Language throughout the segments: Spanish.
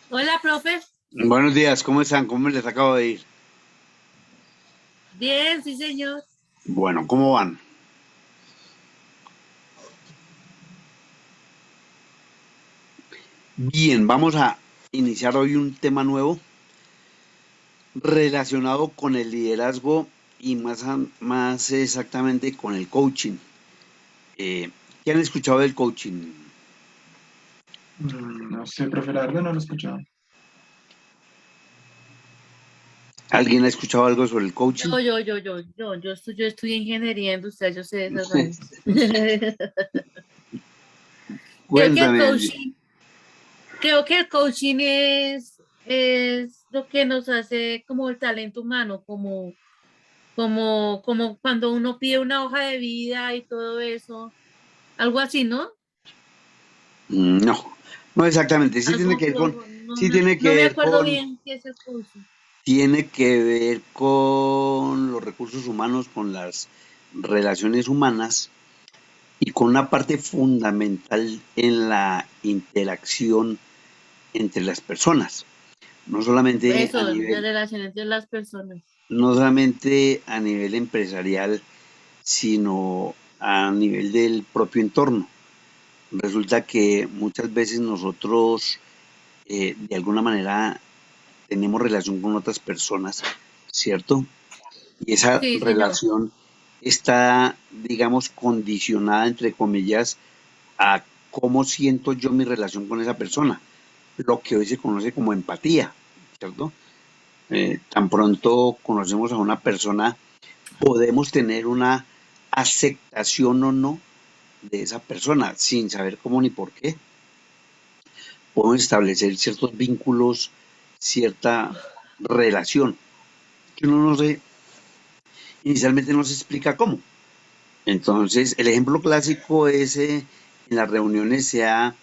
Hola, profe. Buenos días, ¿cómo están? ¿Cómo les acabo de ir? Bien, sí, señor. Bueno, ¿cómo van? Bien, vamos a iniciar hoy un tema nuevo relacionado con el liderazgo y más exactamente con el coaching. Eh, ¿Qué han escuchado del coaching? No sé, profe, la verdad no lo he escuchado. ¿Alguien ha escuchado algo sobre el coaching? Yo estudié ingeniería industrial, yo sé de esas vainas. Creo que el Cuéntame, Angie. coaching, creo que el coaching es lo que nos hace como el talento humano, como cuando uno pide una hoja de vida y todo eso, algo así, ¿no? No, no exactamente. Algo flojo, Sí tiene que no me ver acuerdo con, bien qué es el coaching. tiene que ver con los recursos humanos, con las relaciones humanas y con una parte fundamental en la interacción entre las personas, no solamente a Eso, de nivel, relación entre las personas. no solamente a nivel empresarial, sino a nivel del propio entorno. Resulta que muchas veces nosotros de alguna manera tenemos relación con otras personas, ¿cierto? Y esa Sí, señor. relación está, digamos, condicionada, entre comillas, a cómo siento yo mi relación con esa persona, lo que hoy se conoce como empatía, ¿cierto? Tan pronto conocemos a una persona, podemos tener una aceptación o no de esa persona sin saber cómo ni por qué. Podemos establecer ciertos vínculos, cierta relación, que uno no se, inicialmente no se explica cómo. Entonces, el ejemplo clásico es en las reuniones sea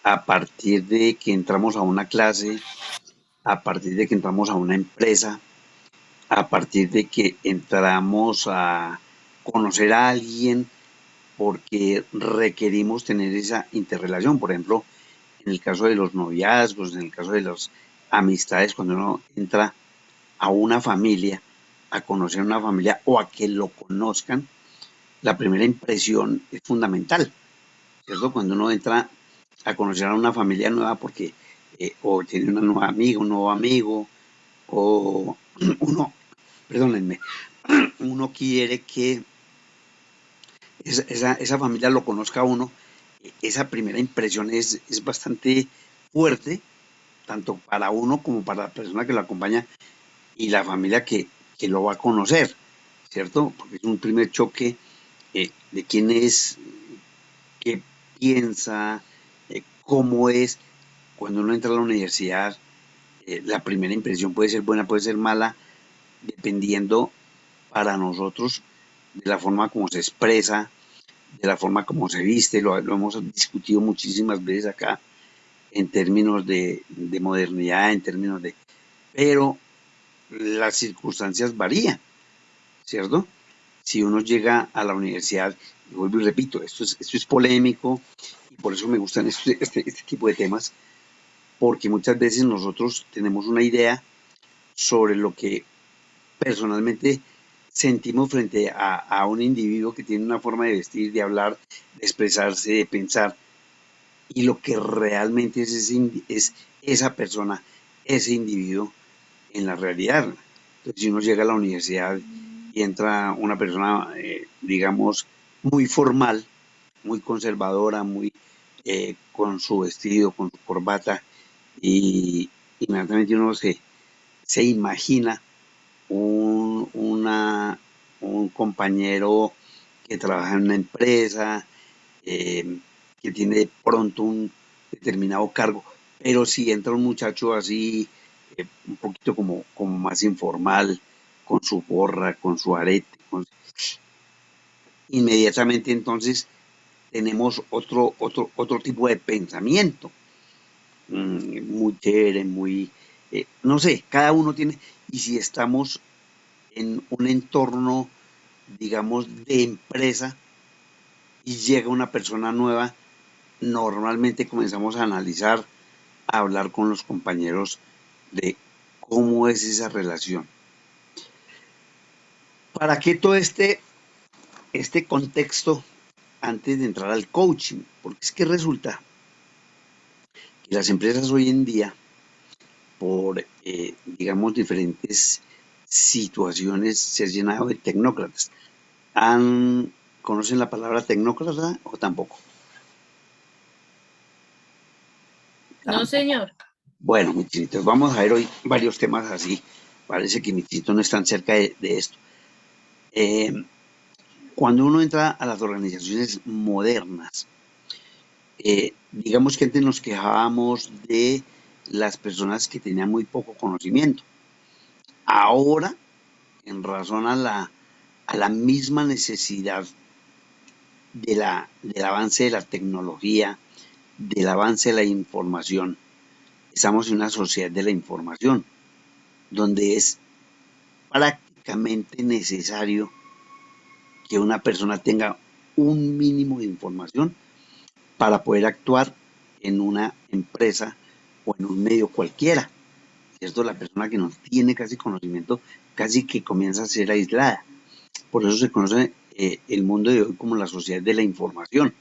a partir de que entramos a una clase, a partir de que entramos a una empresa, a partir de que entramos a conocer a alguien porque requerimos tener esa interrelación. Por ejemplo, en el caso de los noviazgos, en el caso de las amistades, cuando uno entra a una familia, a conocer una familia o a que lo conozcan, la primera impresión es fundamental, ¿cierto? Cuando uno entra a conocer a una familia nueva porque o tiene una nueva amiga, un nuevo amigo, o uno, perdónenme, uno quiere que esa familia lo conozca a uno, esa primera impresión es bastante fuerte, tanto para uno como para la persona que lo acompaña y la familia que lo va a conocer, ¿cierto? Porque es un primer choque de quién es, qué piensa, cómo es. Cuando uno entra a la universidad, la primera impresión puede ser buena, puede ser mala, dependiendo para nosotros de la forma como se expresa, de la forma como se viste, lo hemos discutido muchísimas veces acá en términos de modernidad, en términos de... Pero las circunstancias varían, ¿cierto? Si uno llega a la universidad, y vuelvo y repito, esto es polémico y por eso me gustan este tipo de temas, porque muchas veces nosotros tenemos una idea sobre lo que personalmente sentimos frente a un individuo que tiene una forma de vestir, de hablar, de expresarse, de pensar, y lo que realmente es esa persona, ese individuo en la realidad. Entonces, si uno llega a la universidad y entra una persona, digamos, muy formal, muy conservadora, muy con su vestido, con su corbata, y inmediatamente uno se imagina un compañero que trabaja en una empresa, que tiene de pronto un determinado cargo, pero si entra un muchacho así, un poquito como más informal, con su gorra, con su arete, inmediatamente entonces tenemos otro tipo de pensamiento, muy chévere, muy, no sé, cada uno tiene, y si estamos en un entorno, digamos, de empresa y llega una persona nueva, normalmente comenzamos a analizar, a hablar con los compañeros de cómo es esa relación. ¿Para qué todo este contexto antes de entrar al coaching? Porque es que resulta que las empresas hoy en día, por, digamos, diferentes situaciones, se han llenado de tecnócratas. ¿Conocen la palabra tecnócrata o tampoco? No, señor. Bueno, mis chinitos, vamos a ver hoy varios temas así. Parece que mis chinitos no están cerca de esto. Eh, Cuando uno entra a las organizaciones modernas, digamos que antes nos quejábamos de las personas que tenían muy poco conocimiento. Ahora, en razón a la misma necesidad del avance de la tecnología, del avance de la información, estamos en una sociedad de la información, donde es prácticamente necesario que una persona tenga un mínimo de información para poder actuar en una empresa o en un medio cualquiera. ¿Cierto? La persona que no tiene casi conocimiento casi que comienza a ser aislada. Por eso se conoce el mundo de hoy como la sociedad de la información,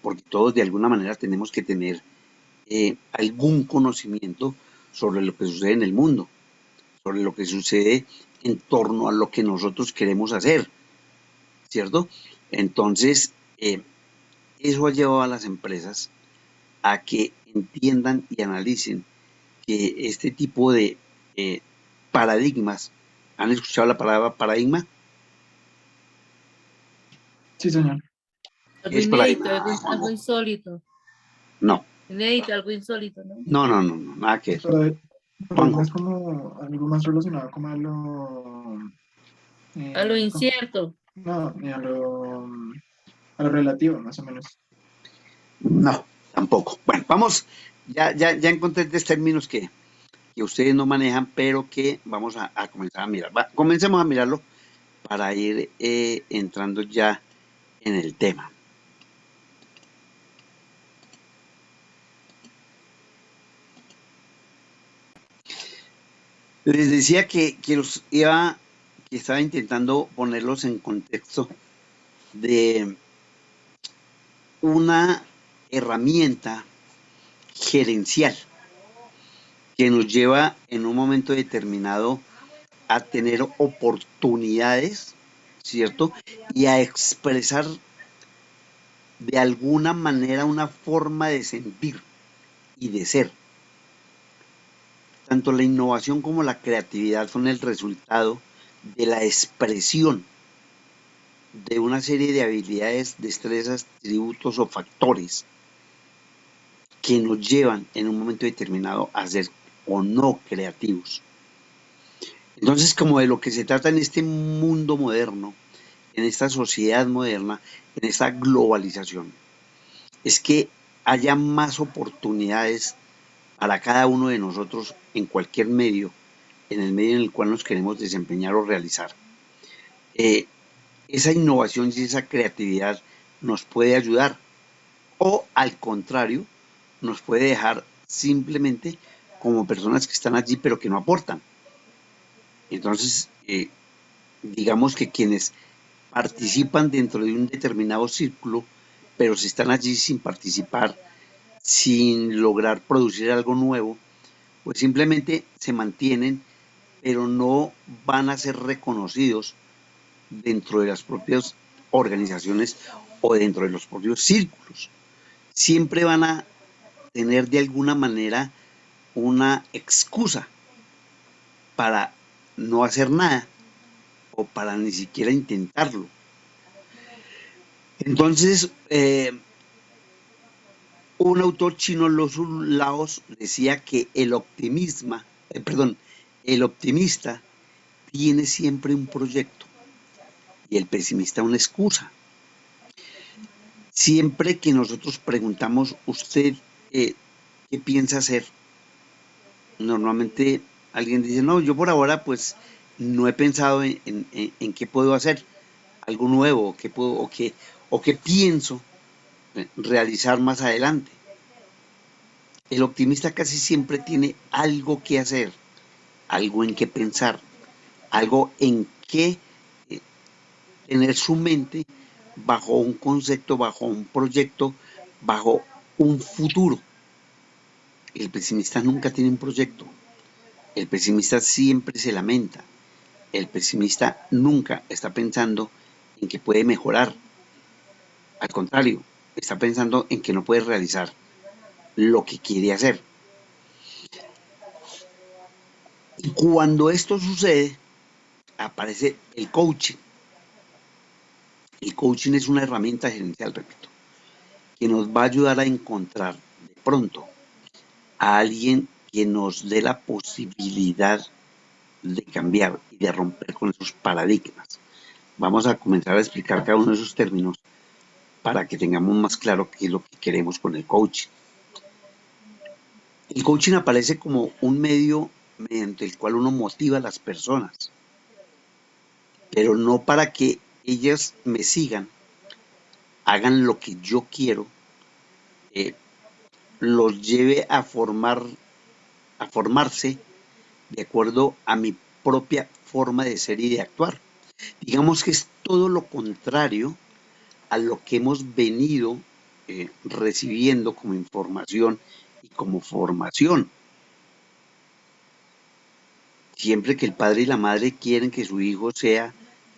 porque todos de alguna manera tenemos que tener algún conocimiento sobre lo que sucede en el mundo, sobre lo que sucede en torno a lo que nosotros queremos hacer, ¿cierto? Entonces, eso ha llevado a las empresas a que entiendan y analicen que este tipo de paradigmas, ¿han escuchado la palabra paradigma? Sí, señor. ¿Qué Algo es inédito, paradigma? algo insólito. No, Inédito, algo insólito, ¿no? no, nada que ver. Paradigma Juanjo, es como algo más relacionado como A lo ¿cómo? incierto. No, ni a lo relativo, más o menos. no, tampoco. Bueno, vamos, ya encontré tres términos que ustedes no manejan, pero que vamos a comenzar a mirar. Comencemos a mirarlo para ir entrando ya en el tema. Les decía que estaba intentando ponerlos en contexto de una herramienta gerencial que nos lleva en un momento determinado a tener oportunidades, ¿cierto? Y a expresar de alguna manera una forma de sentir y de ser. Tanto la innovación como la creatividad son el resultado de la expresión de una serie de habilidades, destrezas, tributos o factores que nos llevan en un momento determinado a ser o no creativos. Entonces, como de lo que se trata en este mundo moderno, en esta sociedad moderna, en esta globalización, es que haya más oportunidades para cada uno de nosotros en cualquier medio, en el medio en el cual nos queremos desempeñar o realizar. Eh, esa innovación y esa creatividad nos puede ayudar o al contrario, nos puede dejar simplemente como personas que están allí pero que no aportan. Entonces, digamos que quienes participan dentro de un determinado círculo, pero si están allí sin participar, sin lograr producir algo nuevo, pues simplemente se mantienen, pero no van a ser reconocidos dentro de las propias organizaciones o dentro de los propios círculos. Siempre van a tener de alguna manera una excusa para no hacer nada o para ni siquiera intentarlo. Entonces, un autor chino, Los Laos, decía que el optimista tiene siempre un proyecto y el pesimista una excusa. Siempre que nosotros preguntamos, ¿usted qué piensa hacer? Normalmente alguien dice, no, yo por ahora pues no he pensado en qué puedo hacer, algo nuevo, qué puedo, o qué pienso, realizar más adelante. El optimista casi siempre tiene algo que hacer, algo en qué pensar, algo en qué tener su mente bajo un concepto, bajo un proyecto, bajo un futuro. El pesimista nunca tiene un proyecto. El pesimista siempre se lamenta. El pesimista nunca está pensando en que puede mejorar. Al contrario, está pensando en que no puede realizar lo que quiere hacer. Y cuando esto sucede, aparece el coaching. El coaching es una herramienta gerencial, repito, que nos va a ayudar a encontrar de pronto a alguien que nos dé la posibilidad de cambiar y de romper con esos paradigmas. Vamos a comenzar a explicar cada uno de esos términos para que tengamos más claro qué es lo que queremos con el coaching. El coaching aparece como un medio mediante el cual uno motiva a las personas, pero no para que ellas me sigan, hagan lo que yo quiero, los lleve a formarse de acuerdo a mi propia forma de ser y de actuar. Digamos que es todo lo contrario a lo que hemos venido recibiendo como información y como formación. Siempre que el padre y la madre quieren que su hijo sea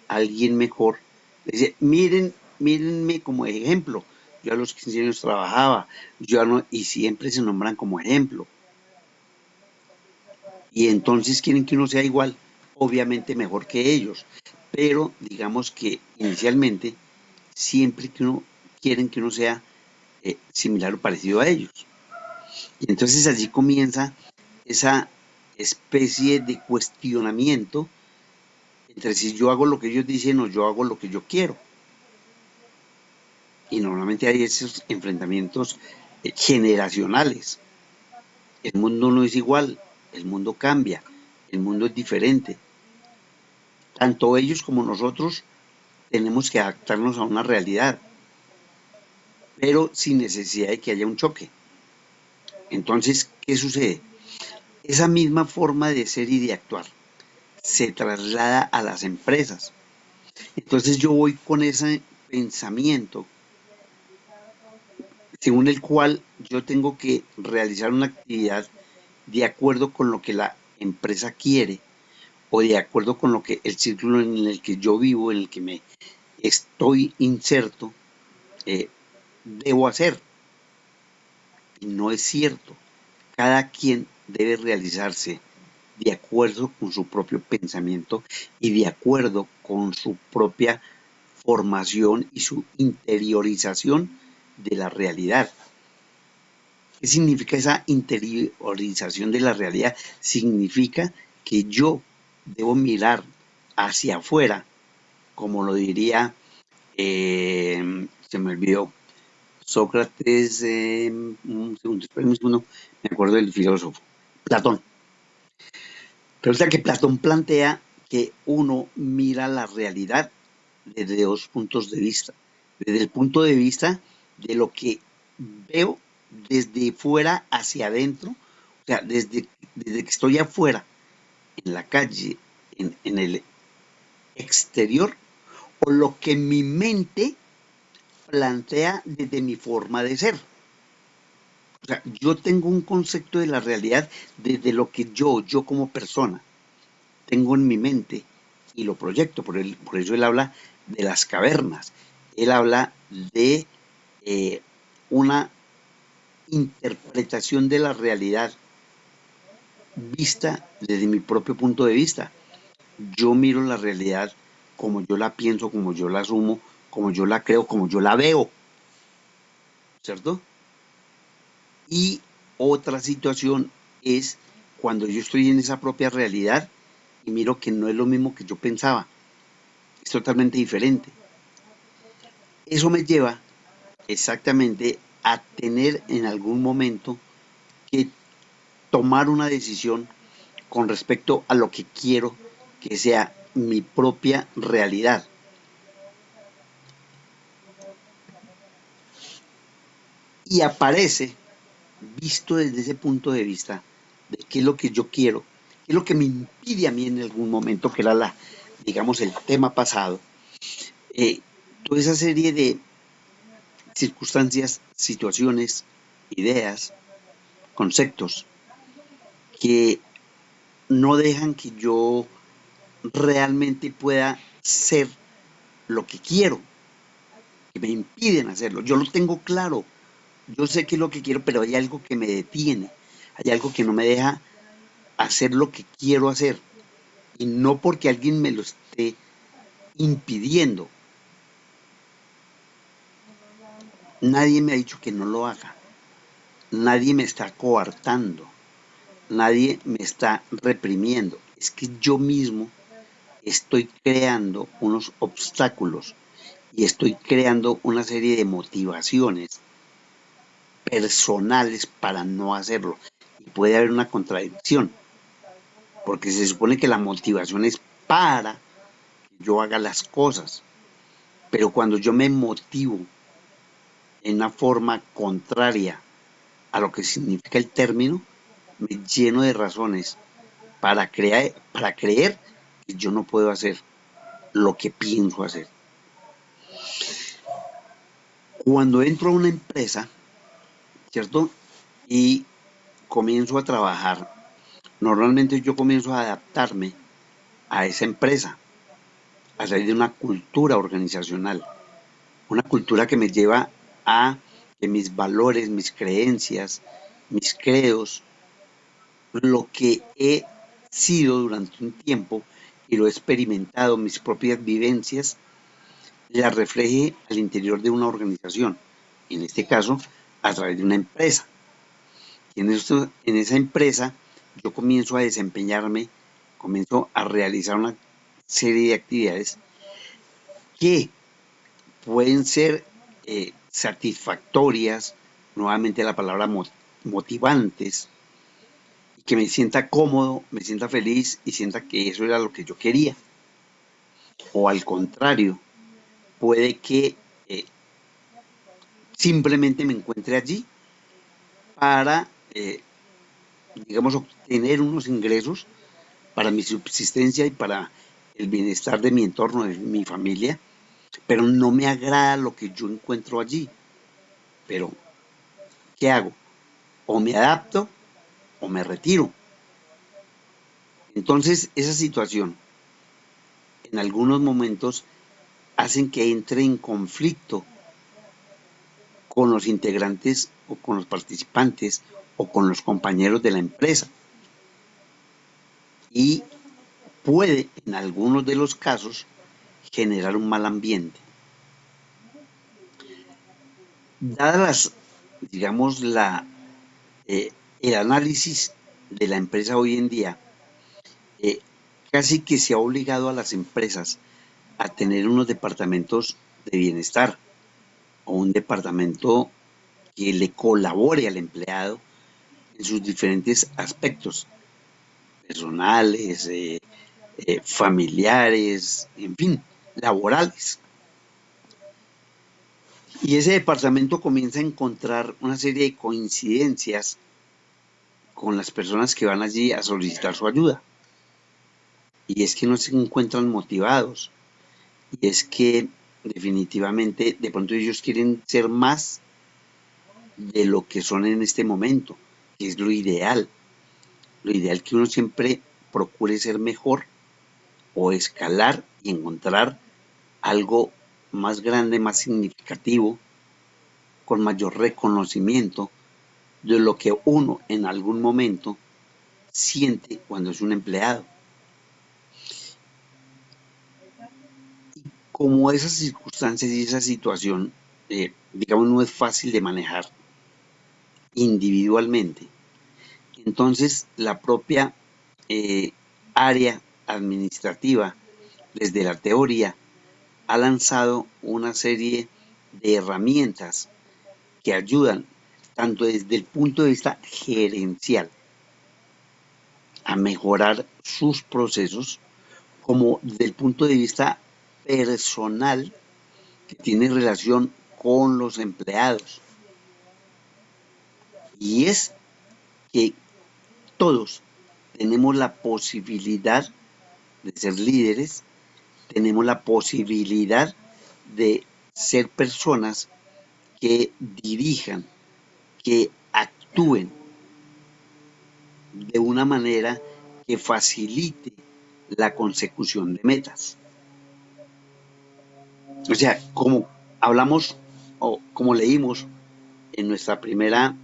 alguien mejor, le dice, mírenme como ejemplo. Yo a los 15 años trabajaba, y siempre se nombran como ejemplo. Y entonces quieren que uno sea igual, obviamente mejor que ellos. Pero digamos que inicialmente siempre quieren que uno sea similar o parecido a ellos. Y entonces allí comienza esa especie de cuestionamiento entre si yo hago lo que ellos dicen o yo hago lo que yo quiero. Y normalmente hay esos enfrentamientos generacionales. El mundo no es igual, el mundo cambia, el mundo es diferente. Tanto ellos como nosotros tenemos que adaptarnos a una realidad, pero sin necesidad de que haya un choque. Entonces, ¿qué sucede? Esa misma forma de ser y de actuar se traslada a las empresas. Entonces yo voy con ese pensamiento según el cual yo tengo que realizar una actividad de acuerdo con lo que la empresa quiere o de acuerdo con lo que el círculo en el que yo vivo, en el que me estoy inserto, debo hacer. Y no es cierto. Cada quien debe realizarse de acuerdo con su propio pensamiento y de acuerdo con su propia formación y su interiorización de la realidad. ¿Qué significa esa interiorización de la realidad? Significa que yo debo mirar hacia afuera, como lo diría, se me olvidó, Sócrates, un segundo, me acuerdo del filósofo, Platón. Resulta que Platón plantea que uno mira la realidad desde dos puntos de vista. Desde el punto de vista de lo que veo desde fuera hacia adentro, o sea, desde que estoy afuera, en la calle, en el exterior, o lo que mi mente plantea desde mi forma de ser. O sea, yo tengo un concepto de la realidad desde lo que yo como persona, tengo en mi mente y lo proyecto. Por eso él habla de las cavernas. Él habla de una interpretación de la realidad vista desde mi propio punto de vista. Yo miro la realidad como yo la pienso, como yo la asumo, como yo la creo, como yo la veo, ¿cierto? Y otra situación es cuando yo estoy en esa propia realidad y miro que no es lo mismo que yo pensaba, es totalmente diferente. Eso me lleva exactamente a tener en algún momento que tomar una decisión con respecto a lo que quiero que sea mi propia realidad. y aparece visto desde ese punto de vista de qué es lo que yo quiero, qué es lo que me impide a mí en algún momento, que era digamos, el tema pasado, toda esa serie de circunstancias, situaciones, ideas, conceptos que no dejan que yo realmente pueda ser lo que quiero, que me impiden hacerlo. Yo lo tengo claro, yo sé qué es lo que quiero, pero hay algo que me detiene, hay algo que no me deja hacer lo que quiero hacer. Y no porque alguien me lo esté impidiendo. Nadie me ha dicho que no lo haga. Nadie me está coartando. Nadie me está reprimiendo. Es que yo mismo estoy creando unos obstáculos y estoy creando una serie de motivaciones personales para no hacerlo. Y puede haber una contradicción, porque se supone que la motivación es para que yo haga las cosas. Pero cuando yo me motivo en una forma contraria a lo que significa el término, me lleno de razones para creer que yo no puedo hacer lo que pienso hacer. Cuando entro a una empresa, ¿cierto? Y comienzo a trabajar, normalmente yo comienzo a adaptarme a esa empresa a través de una cultura organizacional, una cultura que me lleva a que mis valores, mis creencias, mis credos, lo que he sido durante un tiempo y lo he experimentado, mis propias vivencias, las refleje al interior de una organización, en este caso a través de una empresa. Y en esa empresa yo comienzo a desempeñarme, comienzo a realizar una serie de actividades que pueden ser satisfactorias, nuevamente la palabra motivantes, y que me sienta cómodo, me sienta feliz y sienta que eso era lo que yo quería. O al contrario, puede que simplemente me encuentre allí para, digamos, obtener unos ingresos para mi subsistencia y para el bienestar de mi entorno, de mi familia, pero no me agrada lo que yo encuentro allí. Pero, ¿qué hago? O me adapto o me retiro. Entonces, esa situación en algunos momentos hacen que entre en conflicto con los integrantes o con los participantes o con los compañeros de la empresa. Y puede, en algunos de los casos, generar un mal ambiente. Dadas las, digamos, el análisis de la empresa hoy en día, eh, casi que se ha obligado a las empresas a tener unos departamentos de bienestar o un departamento que le colabore al empleado en sus diferentes aspectos personales, familiares, en fin, laborales. Y ese departamento comienza a encontrar una serie de coincidencias con las personas que van allí a solicitar su ayuda. Y es que no se encuentran motivados. Y es que definitivamente de pronto ellos quieren ser más de lo que son en este momento, que es lo ideal. Lo ideal que uno siempre procure ser mejor o escalar y encontrar algo más grande, más significativo, con mayor reconocimiento de lo que uno en algún momento siente cuando es un empleado. Como esas circunstancias y esa situación, digamos, no es fácil de manejar individualmente, entonces la propia área administrativa, desde la teoría, ha lanzado una serie de herramientas que ayudan tanto desde el punto de vista gerencial a mejorar sus procesos, como desde el punto de vista personal que tiene relación con los empleados. y es que todos tenemos la posibilidad de ser líderes, tenemos la posibilidad de ser personas que dirijan, que actúen de una manera que facilite la consecución de metas. O sea, como hablamos o como leímos en nuestra primera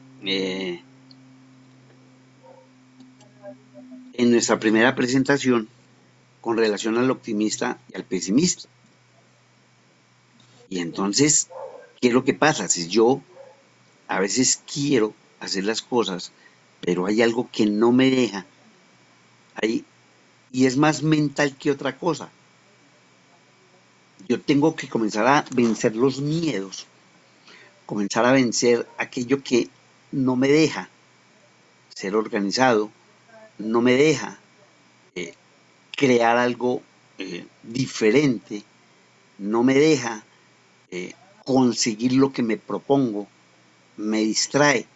presentación con relación al optimista y al pesimista. Y entonces, ¿qué es lo que pasa? Si yo a veces quiero hacer las cosas, pero hay algo que no me deja, y es más mental que otra cosa. Yo tengo que comenzar a vencer los miedos, comenzar a vencer aquello que no me deja ser organizado, no me deja crear algo diferente, no me deja conseguir lo que me propongo, me distrae.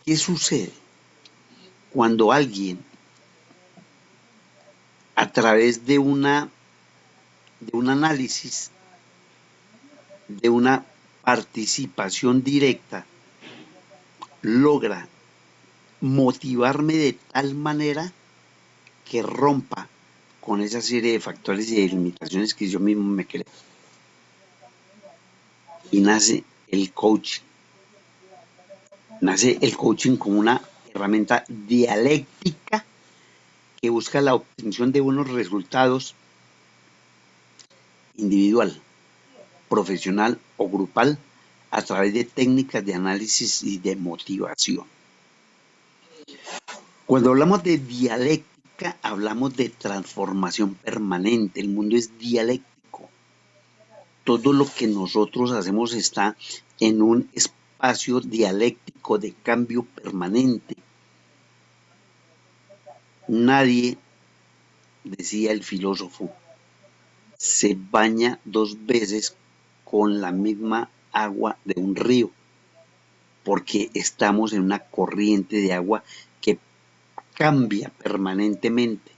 ¿Qué sucede cuando alguien, a través de un análisis, de una participación directa, logra motivarme de tal manera que rompa con esa serie de factores y de limitaciones que yo mismo me creo? Y nace el coaching. Nace el coaching como una herramienta dialéctica que busca la obtención de unos resultados individual, profesional o grupal a través de técnicas de análisis y de motivación. Cuando hablamos de dialéctica, hablamos de transformación permanente. El mundo es dialéctico. Todo lo que nosotros hacemos está en un espacio dialéctico de cambio permanente. Nadie, decía el filósofo, se baña 2 veces con la misma agua de un río, porque estamos en una corriente de agua que cambia permanentemente.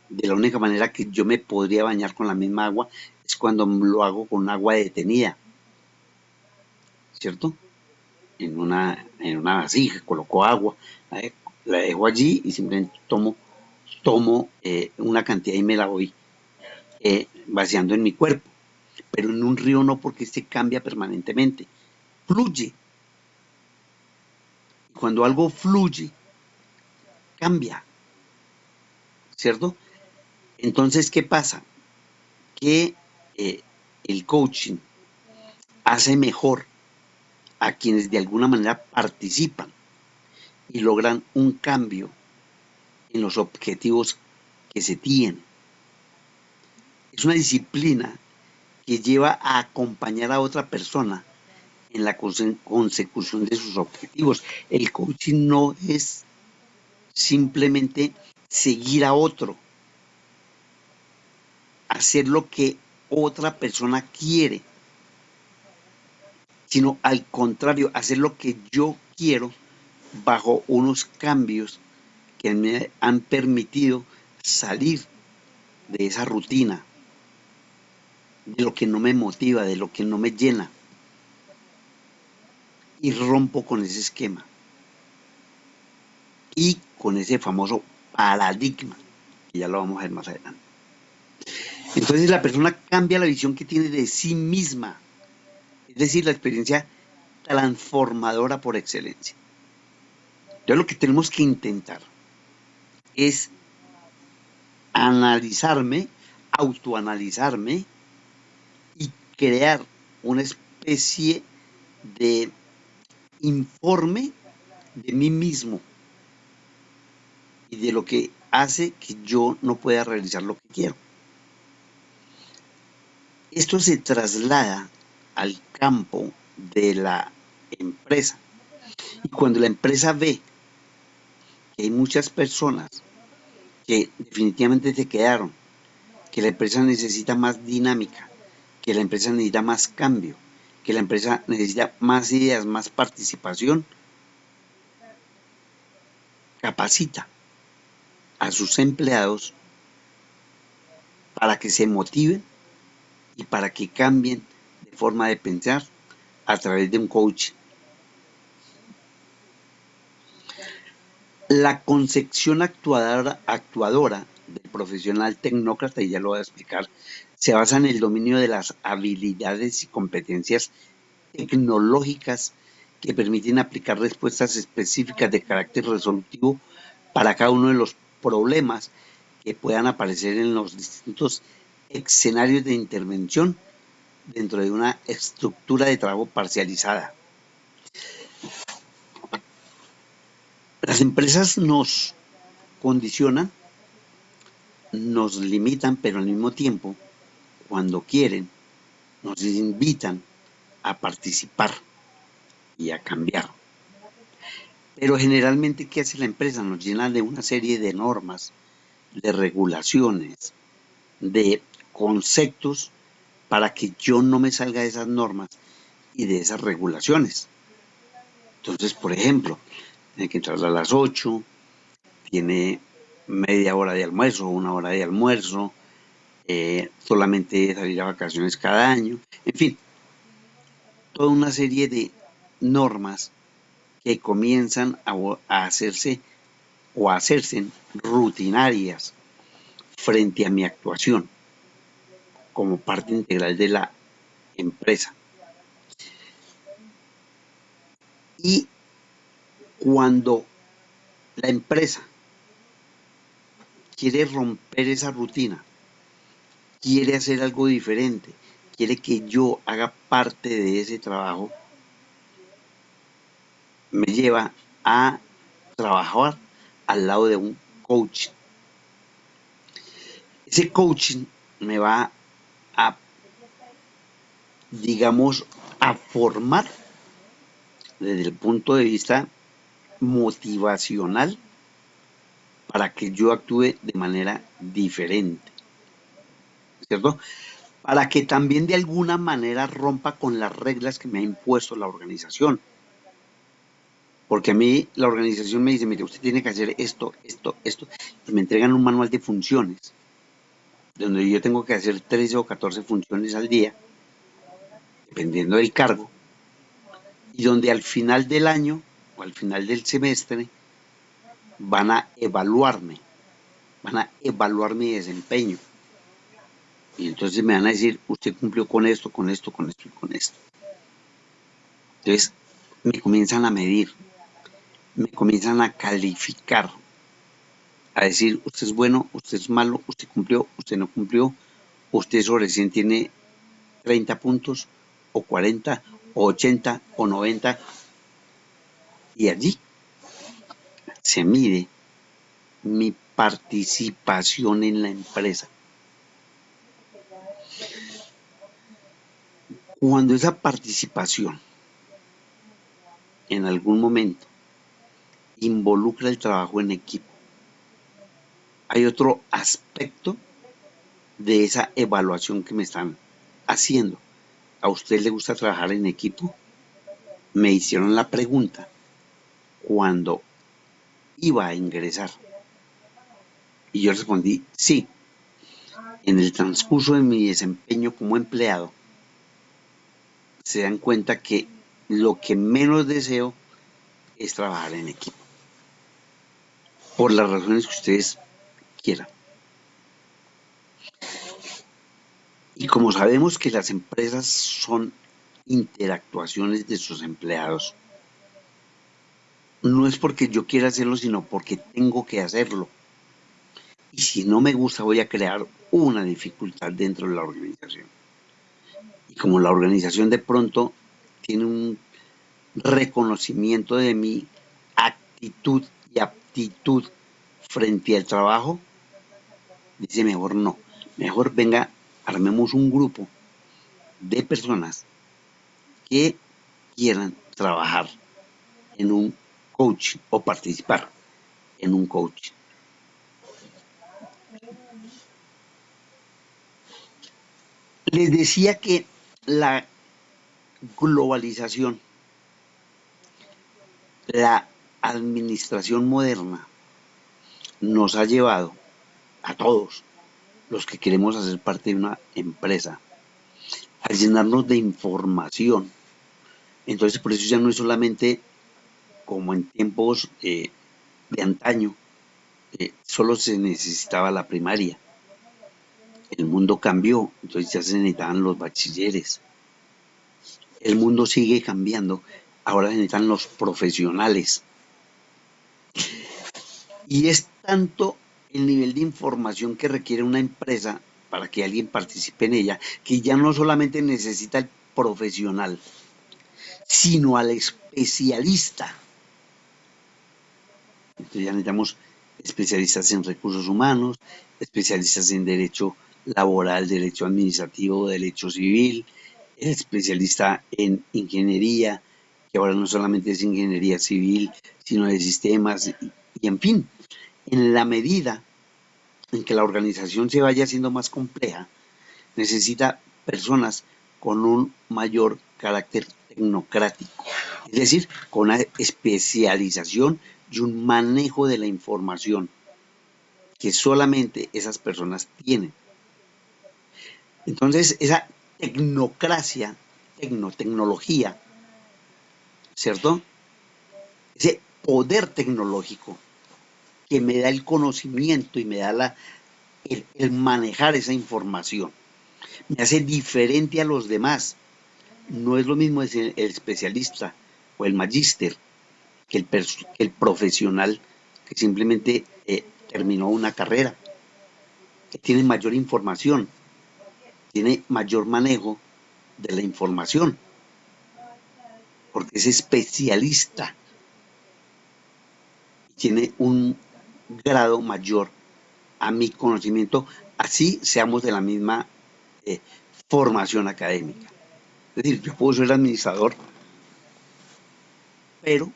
De la única manera que yo me podría bañar con la misma agua es cuando lo hago con agua detenida, ¿cierto? En una vasija, coloco agua, la dejo allí y simplemente tomo una cantidad y me la voy vaciando en mi cuerpo. Pero en un río no, porque este cambia permanentemente, fluye. Cuando algo fluye, cambia, ¿cierto? Entonces, ¿qué pasa? Que el coaching hace mejor a quienes de alguna manera participan y logran un cambio en los objetivos que se tienen. Es una disciplina que lleva a acompañar a otra persona en la consecución de sus objetivos. El coaching no es simplemente seguir a otro, hacer lo que otra persona quiere, sino al contrario, hacer lo que yo quiero bajo unos cambios que me han permitido salir de esa rutina, de lo que no me motiva, de lo que no me llena, y rompo con ese esquema y con ese famoso paradigma, que ya lo vamos a ver más adelante. Entonces la persona cambia la visión que tiene de sí misma, es decir, la experiencia transformadora por excelencia. Entonces lo que tenemos que intentar es analizarme, autoanalizarme y crear una especie de informe de mí mismo y de lo que hace que yo no pueda realizar lo que quiero. Esto se traslada al campo de la empresa. Y cuando la empresa ve que hay muchas personas que definitivamente se quedaron, que la empresa necesita más dinámica, que la empresa necesita más cambio, que la empresa necesita más ideas, más participación, capacita a sus empleados para que se motiven y para que cambien de forma de pensar a través de un coach. La concepción actuadora del profesional tecnócrata, y ya lo voy a explicar, se basa en el dominio de las habilidades y competencias tecnológicas que permiten aplicar respuestas específicas de carácter resolutivo para cada uno de los problemas que puedan aparecer en los distintos escenarios de intervención dentro de una estructura de trabajo parcializada. Las empresas nos condicionan, nos limitan, pero al mismo tiempo, cuando quieren, nos invitan a participar y a cambiar. Pero generalmente, ¿qué hace la empresa? Nos llena de una serie de normas, de regulaciones, de conceptos para que yo no me salga de esas normas y de esas regulaciones. Entonces, por ejemplo, tiene que entrar a las 8, tiene media hora de almuerzo, una hora de almuerzo, solamente salir a vacaciones cada año, en fin, toda una serie de normas que comienzan a hacerse o a hacerse rutinarias frente a mi actuación como parte integral de la empresa. Y cuando la empresa quiere romper esa rutina, quiere hacer algo diferente, quiere que yo haga parte de ese trabajo, me lleva a trabajar al lado de un coach. Ese coaching me va a, digamos, a formar desde el punto de vista motivacional para que yo actúe de manera diferente, ¿cierto? Para que también de alguna manera rompa con las reglas que me ha impuesto la organización. Porque a mí la organización me dice, mire, usted tiene que hacer esto, esto, esto, y me entregan un manual de funciones, donde yo tengo que hacer 13 o 14 funciones al día, dependiendo del cargo, y donde al final del año o al final del semestre van a evaluar mi desempeño. Y entonces me van a decir, usted cumplió con esto, con esto, con esto y con esto. Entonces me comienzan a medir, me comienzan a calificar, a decir, usted es bueno, usted es malo, usted cumplió, usted no cumplió, usted sobre 100 tiene 30 puntos, o 40, o 80, o 90. Y allí se mide mi participación en la empresa. Cuando esa participación en algún momento involucra el trabajo en equipo, hay otro aspecto de esa evaluación que me están haciendo. ¿A usted le gusta trabajar en equipo? Me hicieron la pregunta cuando iba a ingresar. Y yo respondí, sí. En el transcurso de mi desempeño como empleado, se dan cuenta que lo que menos deseo es trabajar en equipo. Por las razones que ustedes quieran. Y como sabemos que las empresas son interactuaciones de sus empleados, no es porque yo quiera hacerlo, sino porque tengo que hacerlo. Y si no me gusta, voy a crear una dificultad dentro de la organización. Y como la organización de pronto tiene un reconocimiento de mi actitud y aptitud frente al trabajo, dice mejor no, mejor venga, armemos un grupo de personas que quieran trabajar en un coach o participar en un coach. Les decía que la globalización, la administración moderna, nos ha llevado a todos los que queremos hacer parte de una empresa a llenarnos de información. Entonces, por eso ya no es solamente como en tiempos de antaño, solo se necesitaba la primaria. El mundo cambió, entonces ya se necesitaban los bachilleres. El mundo sigue cambiando, ahora se necesitan los profesionales. Y es tanto el nivel de información que requiere una empresa para que alguien participe en ella, que ya no solamente necesita el profesional, sino al especialista. Entonces ya necesitamos especialistas en recursos humanos, especialistas en derecho laboral, derecho administrativo, derecho civil, especialista en ingeniería, que ahora no solamente es ingeniería civil, sino de sistemas, y en fin, en la medida en que la organización se vaya haciendo más compleja, necesita personas con un mayor carácter tecnocrático, es decir, con una especialización y un manejo de la información que solamente esas personas tienen. Entonces, esa tecnocracia, tecnología, ¿cierto? Ese poder tecnológico que me da el conocimiento y me da el manejar esa información, me hace diferente a los demás. No es lo mismo el especialista o el magíster que el profesional que simplemente terminó una carrera, que tiene mayor información, tiene mayor manejo de la información, porque es especialista, tiene un grado mayor a mi conocimiento, así seamos de la misma eh, formación académica. Es decir, yo puedo ser administrador, pero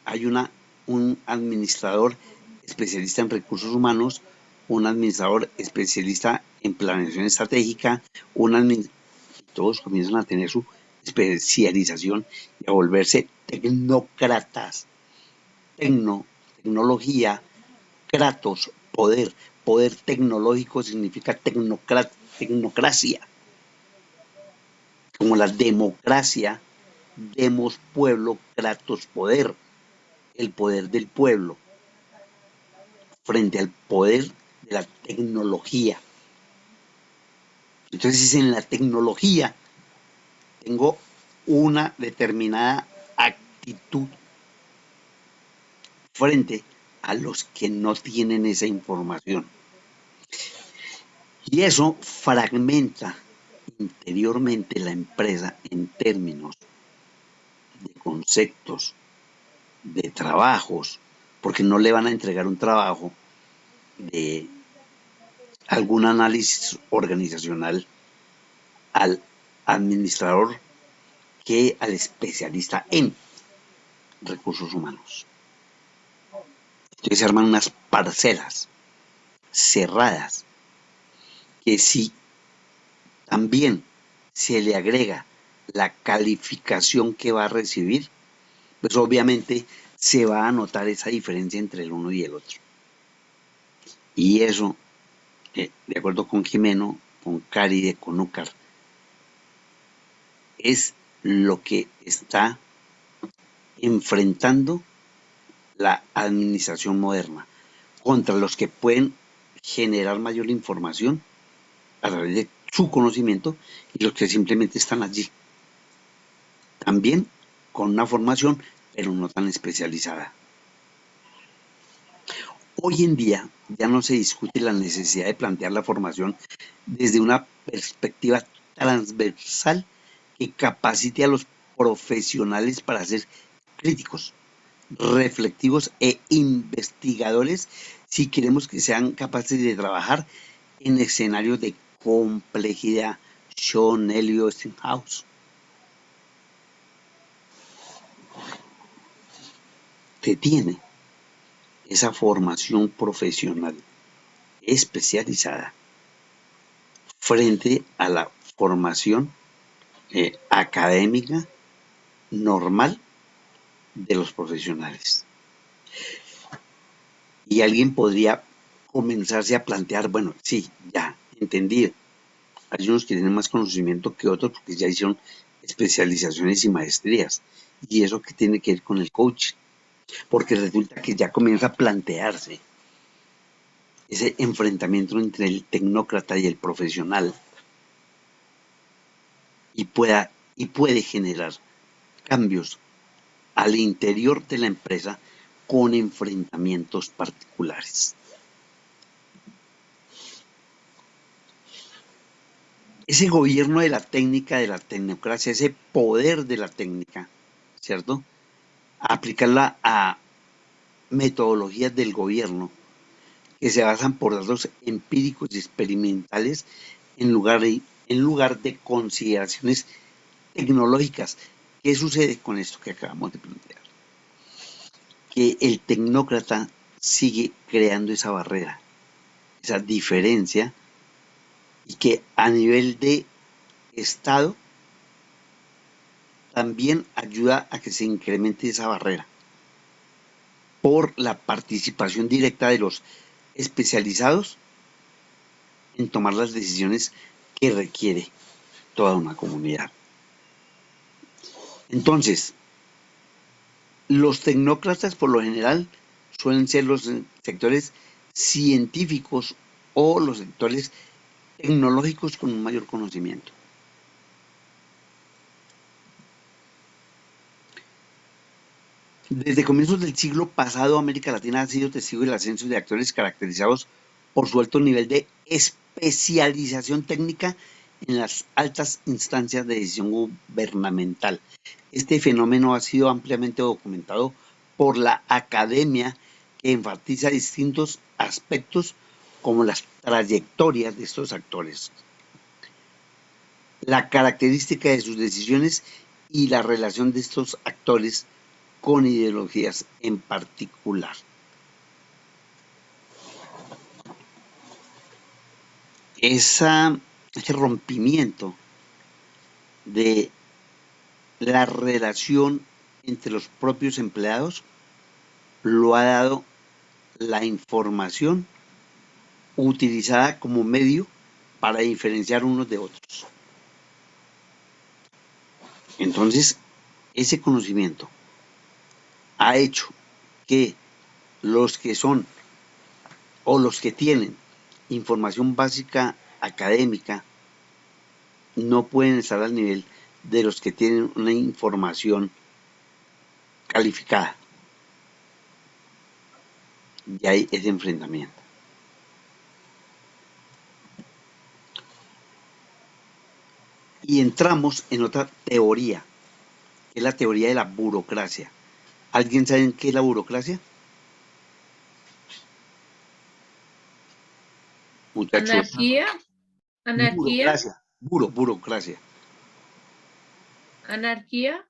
hay un administrador especialista en recursos humanos, un administrador especialista en planeación estratégica, todos comienzan a tener su especialización y a volverse tecnócratas. Tecnología, kratos, poder. Poder tecnológico significa tecnocracia. Como la democracia, demos pueblo, kratos, poder. El poder del pueblo frente al poder de la tecnología. Entonces, en la tecnología tengo una determinada actitud frente a los que no tienen esa información. Y eso fragmenta interiormente la empresa en términos de conceptos, de trabajos, porque no le van a entregar un trabajo de algún análisis organizacional al administrador que al especialista en recursos humanos. Entonces se arman unas parcelas cerradas que si también se le agrega la calificación que va a recibir, pues obviamente se va a notar esa diferencia entre el uno y el otro. Y eso, de acuerdo con Jimeno, con Cari de Conúcar, es lo que está enfrentando la administración moderna contra los que pueden generar mayor información a través de su conocimiento y los que simplemente están allí. También con una formación, pero no tan especializada. Hoy en día ya no se discute la necesidad de plantear la formación desde una perspectiva transversal que capacite a los profesionales para ser críticos, reflexivos e investigadores si queremos que sean capaces de trabajar en escenarios de complejidad. Sean Elliott Westinghouse que tiene esa formación profesional especializada frente a la formación académica normal de los profesionales. Y alguien podría comenzarse a plantear, bueno, sí, ya, entendido. Hay unos que tienen más conocimiento que otros porque ya hicieron especializaciones y maestrías. Y eso que tiene que ver con el coaching. Porque resulta que ya comienza a plantearse ese enfrentamiento entre el tecnócrata y el profesional y puede generar cambios al interior de la empresa con enfrentamientos particulares. Ese gobierno de la técnica, de la tecnocracia, ese poder de la técnica, ¿cierto? Aplicarla a metodologías del gobierno que se basan por datos empíricos y experimentales en lugar de consideraciones tecnológicas. ¿Qué sucede con esto que acabamos de plantear? Que el tecnócrata sigue creando esa barrera, esa diferencia, y que a nivel de Estado también ayuda a que se incremente esa barrera por la participación directa de los especializados en tomar las decisiones que requiere toda una comunidad. Entonces, los tecnócratas por lo general suelen ser los sectores científicos o los sectores tecnológicos con un mayor conocimiento. Desde comienzos del siglo pasado, América Latina ha sido testigo del ascenso de actores caracterizados por su alto nivel de especialización técnica en las altas instancias de decisión gubernamental. Este fenómeno ha sido ampliamente documentado por la academia, que enfatiza distintos aspectos como las trayectorias de estos actores, la característica de sus decisiones y la relación de estos actores con ideologías en particular. Ese rompimiento de la relación entre los propios empleados lo ha dado la información utilizada como medio para diferenciar unos de otros. Entonces, ese conocimiento ha hecho que los que son o los que tienen información básica académica no pueden estar al nivel de los que tienen una información calificada. Y hay ese enfrentamiento. Y entramos en otra teoría, que es la teoría de la burocracia. ¿Alguien sabe qué es la burocracia? Muchachos. Anarquía, anarquía, Burocracia. Burocracia. anarquía.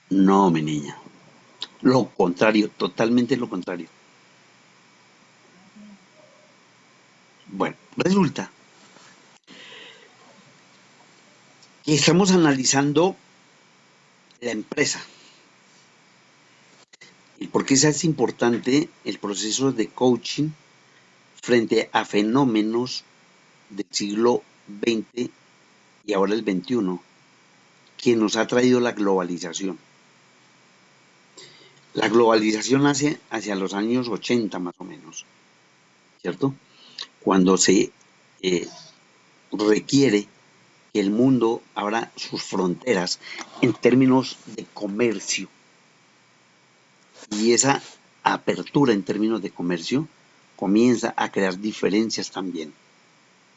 No, mi niña. Lo contrario, totalmente lo contrario. Bueno, resulta que estamos analizando la empresa. ¿Y por qué es importante el proceso de coaching frente a fenómenos del siglo XX y ahora el XXI que nos ha traído la globalización? La globalización nace hacia los años 80 más o menos, ¿cierto? Cuando se requiere que el mundo abra sus fronteras en términos de comercio. Y esa apertura en términos de comercio comienza a crear diferencias también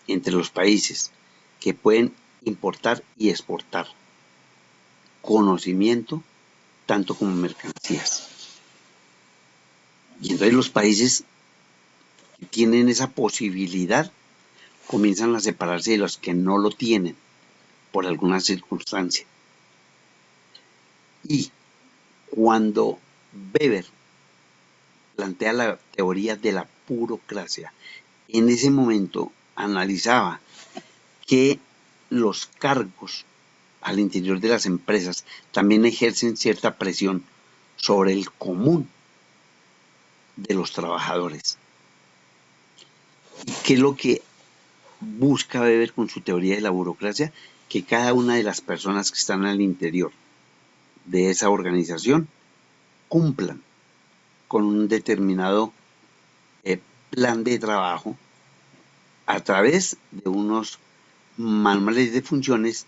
entre los países que pueden importar y exportar conocimiento tanto como mercancías. Y entonces los países que tienen esa posibilidad comienzan a separarse de los que no lo tienen por alguna circunstancia. Y cuando Weber plantea la teoría de la burocracia, en ese momento analizaba que los cargos al interior de las empresas también ejercen cierta presión sobre el común de los trabajadores. ¿Y qué es lo que busca Weber con su teoría de la burocracia? Que cada una de las personas que están al interior de esa organización cumplan con un determinado plan de trabajo a través de unos manuales de funciones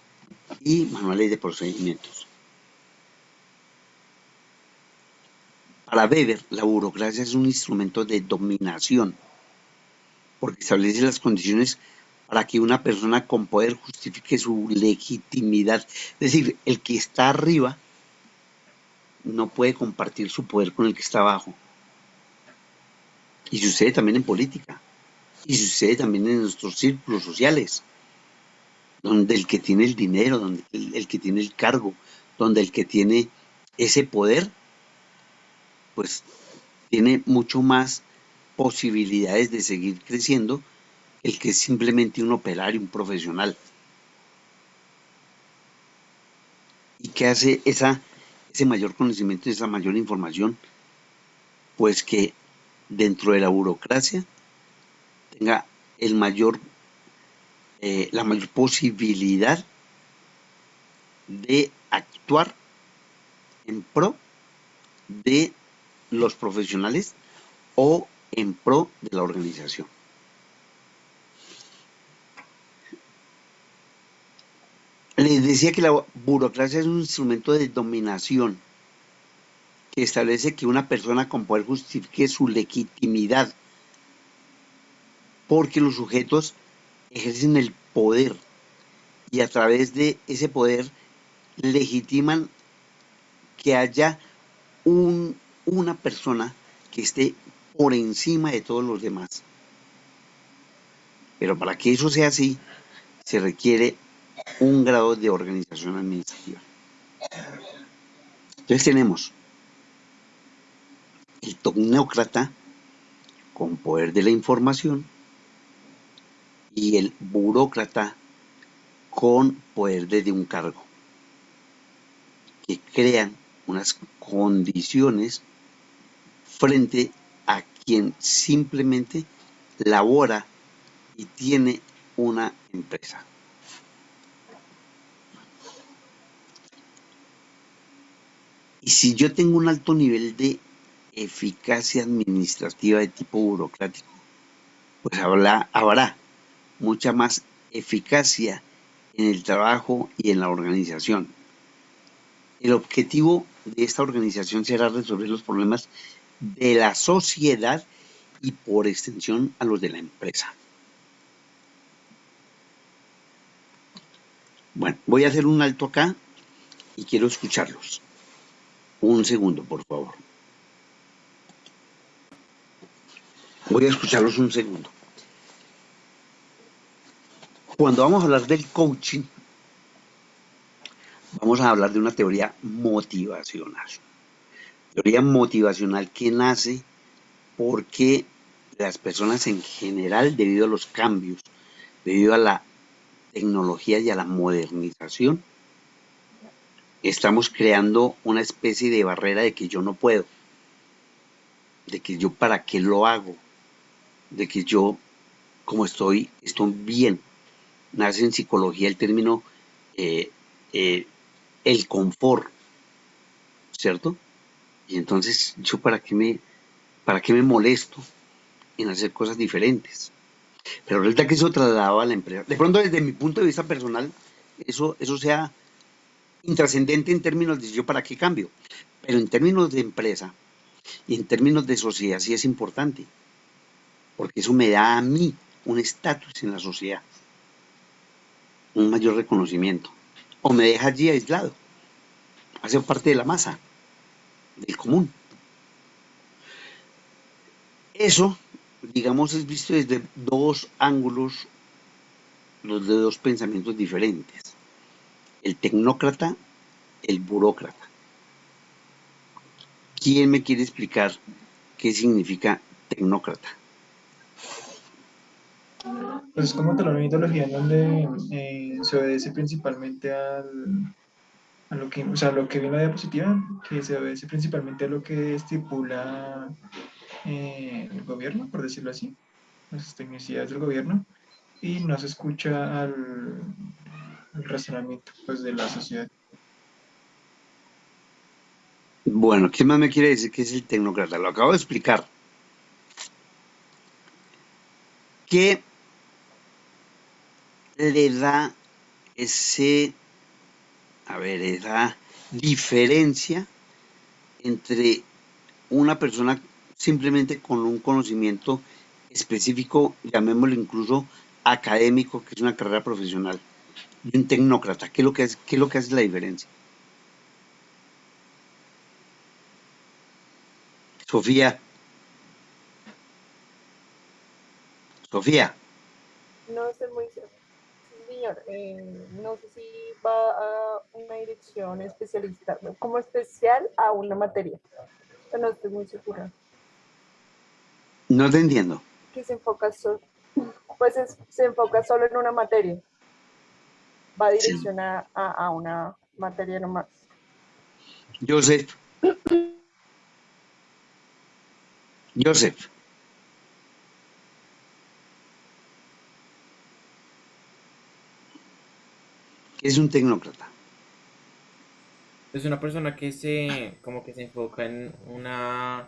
y manuales de procedimientos. Para Weber, la burocracia es un instrumento de dominación, porque establece las condiciones para que una persona con poder justifique su legitimidad. Es decir, el que está arriba no puede compartir su poder con el que está abajo. Y sucede también en política. Y sucede también en nuestros círculos sociales, donde el que tiene el dinero, donde el que tiene el cargo, donde el que tiene ese poder, pues tiene mucho más posibilidades de seguir creciendo el que es simplemente un operario, un profesional. ¿Y qué hace ese mayor conocimiento y esa mayor información? Pues que dentro de la burocracia tenga la mayor posibilidad de actuar en pro de los profesionales o en pro de la organización. Les decía que la burocracia es un instrumento de dominación que establece que una persona con poder justifique su legitimidad, porque los sujetos ejercen el poder y a través de ese poder legitiman que haya una persona que esté por encima de todos los demás. Pero para que eso sea así, se requiere un grado de organización administrativa. Entonces tenemos el tecnócrata con poder de la información y el burócrata con poder desde un cargo, que crean unas condiciones frente a quien simplemente labora y tiene una empresa. Y si yo tengo un alto nivel de eficacia administrativa de tipo burocrático, pues habrá mucha más eficacia en el trabajo y en la organización. El objetivo de esta organización será resolver los problemas de la sociedad y por extensión a los de la empresa. Bueno, voy a hacer un alto acá y quiero escucharlos. Un segundo, por favor. Voy a escucharlos un segundo. Cuando vamos a hablar del coaching, vamos a hablar de una teoría motivacional. Teoría motivacional que nace porque las personas en general, debido a los cambios, debido a la tecnología y a la modernización, estamos creando una especie de barrera de que yo no puedo, de que yo para qué lo hago, de que yo como estoy bien. Nace en psicología el término el confort, ¿cierto? Y entonces yo para qué me molesto en hacer cosas diferentes. Pero resulta que eso trasladaba a la empresa. De pronto, desde mi punto de vista personal, eso sea intrascendente en términos de yo para qué cambio. Pero en términos de empresa y en términos de sociedad sí es importante. Porque eso me da a mí un estatus en la sociedad, un mayor reconocimiento. O me deja allí aislado, hace parte de la masa, del común. Eso, digamos, es visto desde dos ángulos, de dos pensamientos diferentes. El tecnócrata, el burócrata. ¿Quién me quiere explicar qué significa tecnócrata? Pues es como tal una ideología en donde se obedece principalmente a lo que, o sea, lo que viene en la diapositiva, que se obedece principalmente a lo que estipula el gobierno, por decirlo así, las tecnicidades del gobierno, y no se escucha al razonamiento pues, de la sociedad. Bueno, ¿quién más me quiere decir que es el tecnócrata? Lo acabo de explicar. ¿Qué le da ese, a ver, esa diferencia entre una persona simplemente con un conocimiento específico, llamémoslo incluso académico, que es una carrera profesional, y un tecnócrata? ¿Qué es lo que hace, qué es lo que hace la diferencia? Sofía, Sofía, No estoy muy seguro. Sí, señor, no sé si va a una dirección especialista, como especial a una materia. No estoy muy segura. no te entiendo. Que se enfoca pues se enfoca solo en una materia. Va a Sí. dirección a una materia nomás. Joseph, Joseph, ¿qué es un tecnócrata? Es una persona que como que se enfoca en una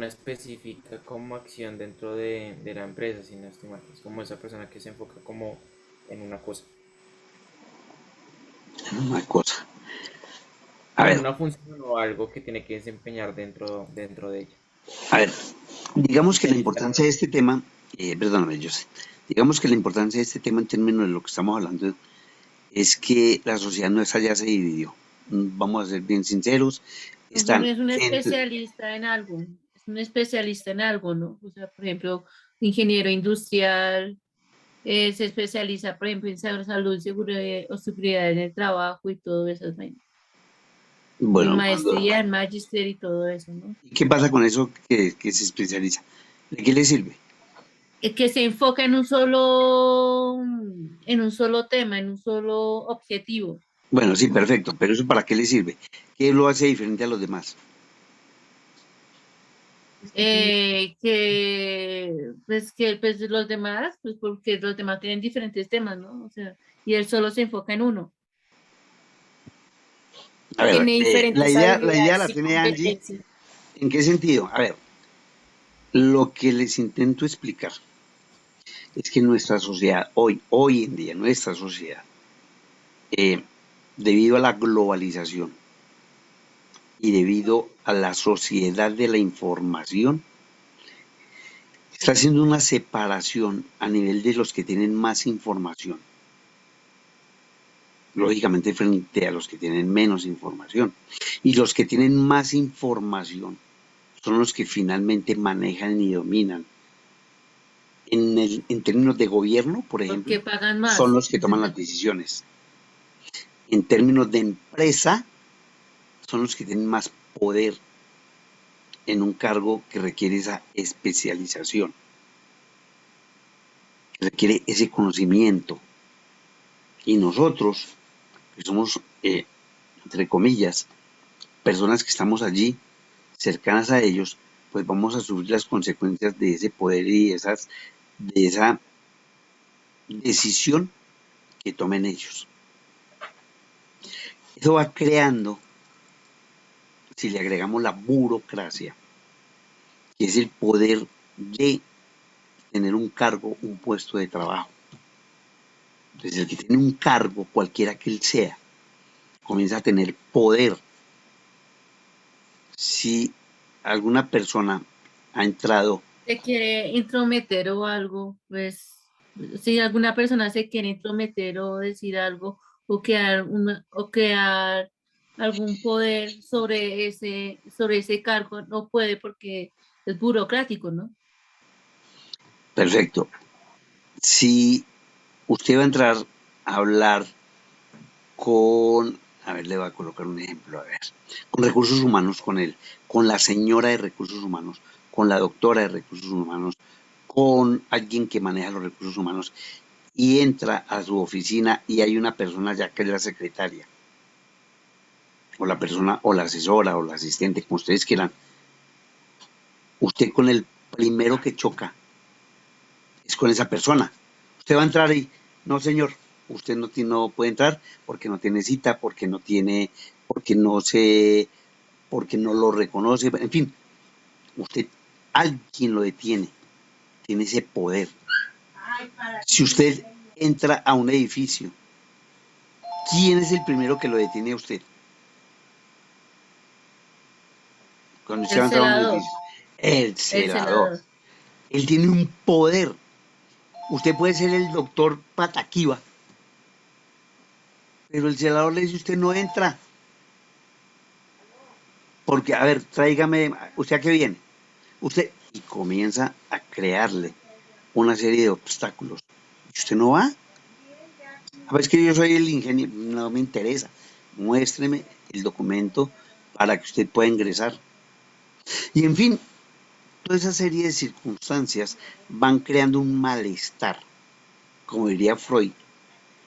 específica como acción dentro de la empresa, si no estoy mal. Es como esa persona que se enfoca como en una cosa, Una cosa. A como en ver, una función o algo que tiene que desempeñar dentro de ella. a ver, digamos que De la ahí importancia sale- de este tema, perdóname, Joseph, digamos que la importancia de este tema en términos de lo que estamos hablando es que la sociedad nuestra ya se dividió. Vamos a ser bien sinceros, están Es un entre, especialista en algo, es un especialista en algo, ¿no? O sea, por ejemplo, ingeniero industrial, se especializa, por ejemplo, en salud, seguridad o seguridad en el trabajo y todo eso, en bueno, maestría, en magister y todo eso, ¿no? ¿qué pasa con eso que se especializa? ¿De qué le sirve? Es que se enfoca en un solo tema, en un solo objetivo. Bueno, sí, perfecto, pero ¿eso para qué le sirve? ¿Qué lo hace diferente a los demás? Que pues los demás, pues porque los demás tienen diferentes temas, ¿no? O sea, y él solo se enfoca en uno. A ver, Tiene diferentes la idea habilidades la y tiene Angie. competencias. ¿En qué sentido? A ver, lo que les intento explicar es que nuestra sociedad, hoy en día, nuestra sociedad, eh, debido a la globalización y debido a la sociedad de la información, está haciendo una separación a nivel de los que tienen más información, lógicamente frente a los que tienen menos información. Y los que tienen más información son los que finalmente manejan y dominan. En términos de gobierno, por ejemplo, Porque pagan son más. los que toman las decisiones. En términos de empresa, son los que tienen más poder en un cargo que requiere esa especialización, que requiere ese conocimiento. Y nosotros, que somos, entre comillas, personas que estamos allí, cercanas a ellos, pues vamos a sufrir las consecuencias de ese poder y de esa decisión que tomen ellos. Eso va creando, si le agregamos la burocracia, que es el poder de tener un cargo, un puesto de trabajo. Entonces, el que tiene un cargo, cualquiera que él sea, comienza a tener poder. Si alguna persona ha entrado, Se quiere intrometer o algo, pues si alguna persona se quiere intrometer o decir algo o crear algún poder sobre ese cargo, no puede porque es burocrático, ¿no? perfecto. Si usted va a entrar a hablar con, a ver, le voy a colocar un ejemplo, a ver, con recursos humanos, con él, con la señora de recursos humanos, con la doctora de recursos humanos, con alguien que maneja los recursos humanos y entra a su oficina y hay una persona ya que es la secretaria, o la persona, o la asesora, o la asistente, como ustedes quieran, usted con el primero que choca es con esa persona. Usted va a entrar y, no señor, usted no puede entrar porque no tiene cita, porque no se, porque no lo reconoce, en fin, usted, alguien lo detiene, tiene ese poder. Si usted entra a un edificio, ¿quién es el primero que lo detiene a usted? Cuando usted va El a entrar a un celador, edificio, el el celador. celador. Él tiene un poder. Usted puede ser el doctor Pataquiva, pero el celador le dice, usted no entra. Porque, a ver, tráigame, ¿usted a qué viene? Usted, y comienza a crearle una serie de obstáculos. ¿Y usted no va? A ver, es que yo soy el ingeniero, no me interesa. Muéstreme el documento para que usted pueda ingresar. Y en fin, toda esa serie de circunstancias van creando un malestar, como diría Freud,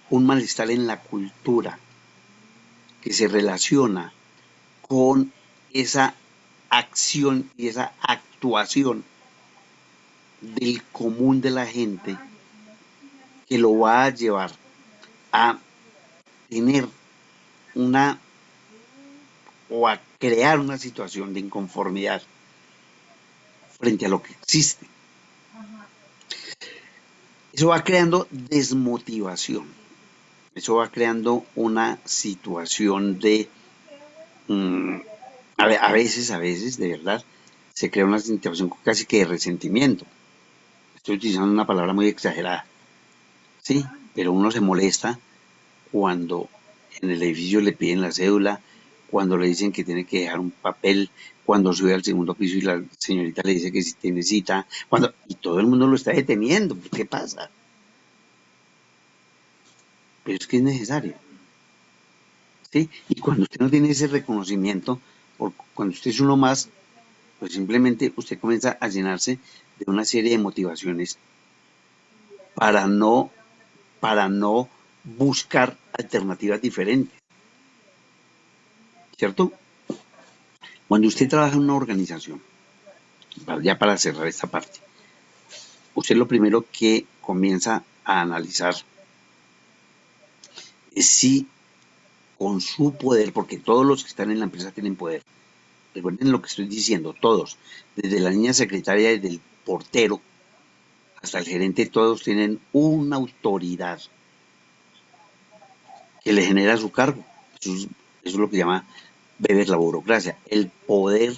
un malestar en la cultura que se relaciona con esa acción y esa actuación del común de la gente que lo va a llevar a tener una o a crear una situación de inconformidad frente a lo que existe. Eso va creando desmotivación, eso va creando una situación de, mmm, a veces, de verdad, se crea una situación casi que de resentimiento. Estoy utilizando una palabra muy exagerada, ¿sí? Pero uno se molesta cuando en el edificio le piden la cédula, cuando le dicen que tiene que dejar un papel, cuando sube al segundo piso y la señorita le dice que si tiene cita, y todo el mundo lo está deteniendo, ¿qué pasa? Pero es que es necesario, ¿sí? Y cuando usted no tiene ese reconocimiento, cuando usted es uno más, pues simplemente usted comienza a llenarse de una serie de motivaciones para no, para no buscar alternativas diferentes, ¿cierto? Cuando usted trabaja en una organización, ya para cerrar esta parte, usted lo primero que comienza a analizar es si con su poder, porque todos los que están en la empresa tienen poder, recuerden lo que estoy diciendo, todos, desde la niña secretaria, desde el portero hasta el gerente, todos tienen una autoridad que le genera su cargo. Eso es lo que llama beber la burocracia, el poder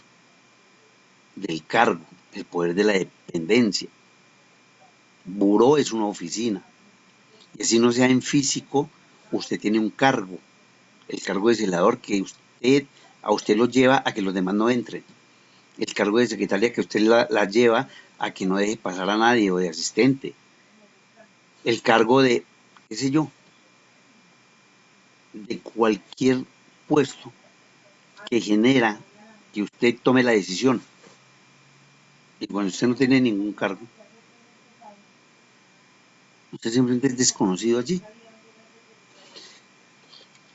del cargo, el poder de la dependencia. Buró es una oficina, y así no sea en físico, usted tiene un cargo, el cargo de celador que a usted lo lleva a que los demás no entren, el cargo de secretaria que usted la lleva a que no deje pasar a nadie o de asistente, el cargo de, qué sé yo, de cualquier puesto que genera que usted tome la decisión. Y cuando usted no tiene ningún cargo, usted simplemente es desconocido allí.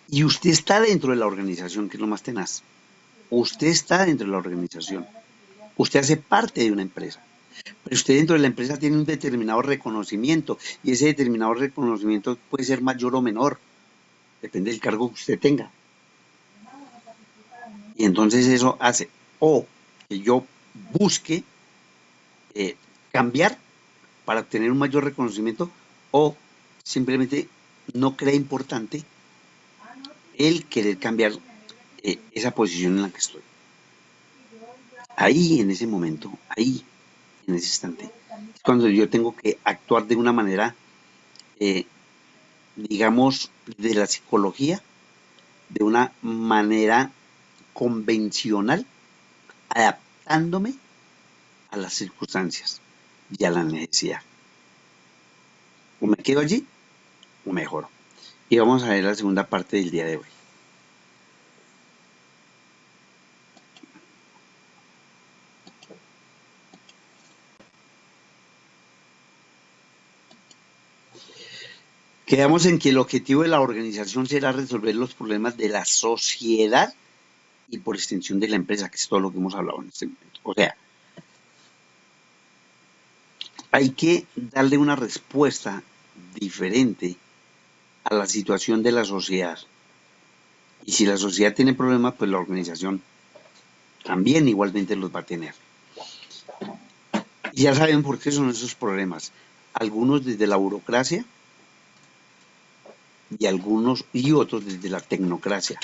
Y usted está dentro de la organización, que es lo más tenaz. Usted está dentro de la organización. Usted hace parte de una empresa. Pero usted dentro de la empresa tiene un determinado reconocimiento. Y ese determinado reconocimiento puede ser mayor o menor. Depende del cargo que usted tenga. Y entonces eso hace o que yo busque cambiar para obtener un mayor reconocimiento o simplemente no crea importante el querer cambiar esa posición en la que estoy. Ahí, en ese momento, ahí, en ese instante, es cuando yo tengo que actuar de una manera, eh, digamos, de la psicología, de una manera convencional, adaptándome a las circunstancias y a la necesidad. O me quedo allí o mejoro. Y vamos a ver la segunda parte del día de hoy. Quedamos en que el objetivo de la organización será resolver los problemas de la sociedad y por extensión de la empresa, que es todo lo que hemos hablado en este momento. O sea, hay que darle una respuesta diferente a la situación de la sociedad. Y si la sociedad tiene problemas, pues la organización también igualmente los va a tener. Y ya saben por qué son esos problemas. Algunos desde la burocracia y algunos y otros desde la tecnocracia.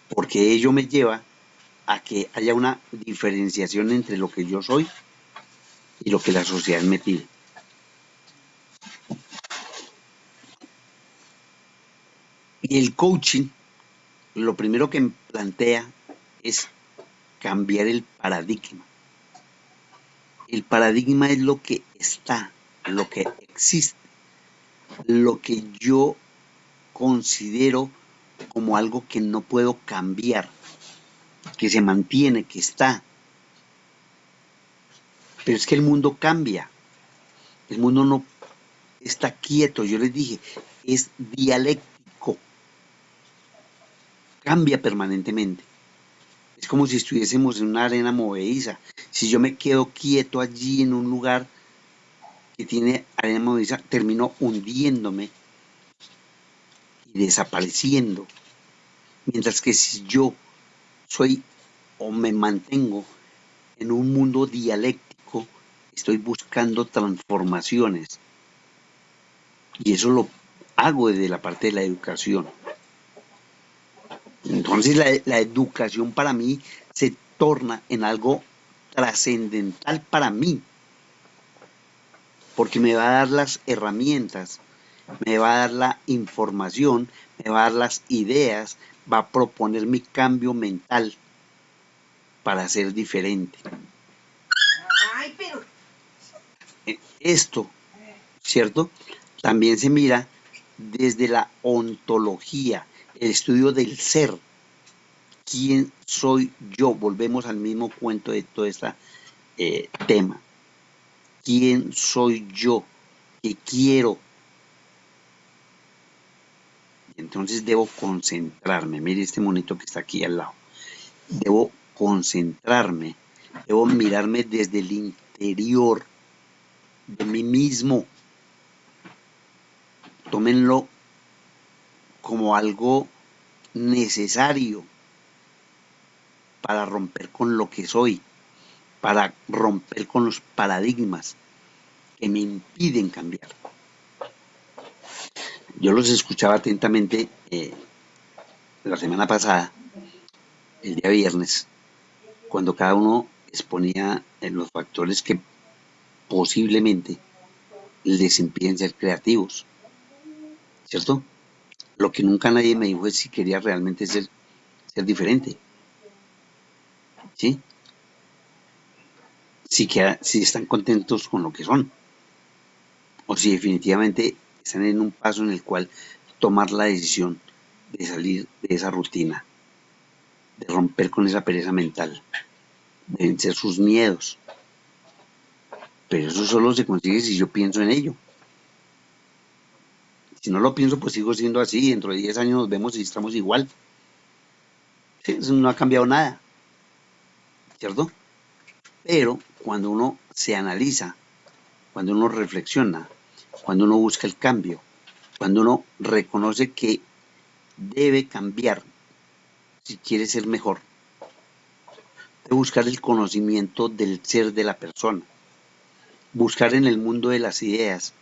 Porque ello me lleva a que haya una diferenciación entre lo que yo soy y lo que la sociedad me pide. Y el coaching, lo primero que plantea es cambiar el paradigma. El paradigma es lo que está, lo que existe, lo que yo considero como algo que no puedo cambiar, que se mantiene, que está. Pero es que el mundo cambia, el mundo no está quieto, yo les dije, es dialéctico, cambia permanentemente. Es como si estuviésemos en una arena movediza. Si yo me quedo quieto allí en un lugar que tiene arena movediza, termino hundiéndome y desapareciendo. Mientras que si yo soy o me mantengo en un mundo dialéctico, estoy buscando transformaciones. Y eso lo hago desde la parte de la educación. Entonces la educación para mí se torna en algo trascendental para mí, porque me va a dar las herramientas, me va a dar la información, me va a dar las ideas, va a proponer mi cambio mental para ser diferente. Esto, ¿cierto? También se mira desde la ontología, el estudio del ser. ¿Quién soy yo? Volvemos al mismo cuento de todo este tema. ¿Quién soy yo? ¿Qué quiero? Entonces debo concentrarme. Mire este monito que está aquí al lado. Debo concentrarme. Debo mirarme desde el interior de mí mismo. Tómenlo como algo necesario para romper con lo que soy, para romper con los paradigmas que me impiden cambiar. Yo los escuchaba atentamente la semana pasada, el día viernes, cuando cada uno exponía los factores que posiblemente les impiden ser creativos, ¿cierto? Lo que nunca nadie me dijo es si quería realmente ser diferente, ¿sí? Si están contentos con lo que son, o si definitivamente están en un paso en el cual tomar la decisión de salir de esa rutina, de romper con esa pereza mental, de vencer sus miedos. Pero eso solo se consigue si yo pienso en ello. Si no lo pienso, pues sigo siendo así. Dentro de 10 años nos vemos y estamos igual. Sí, eso no ha cambiado nada, ¿cierto? Pero cuando uno se analiza, cuando uno reflexiona, cuando uno busca el cambio, cuando uno reconoce que debe cambiar si quiere ser mejor, debe buscar el conocimiento del ser de la persona, buscar en el mundo de las ideas,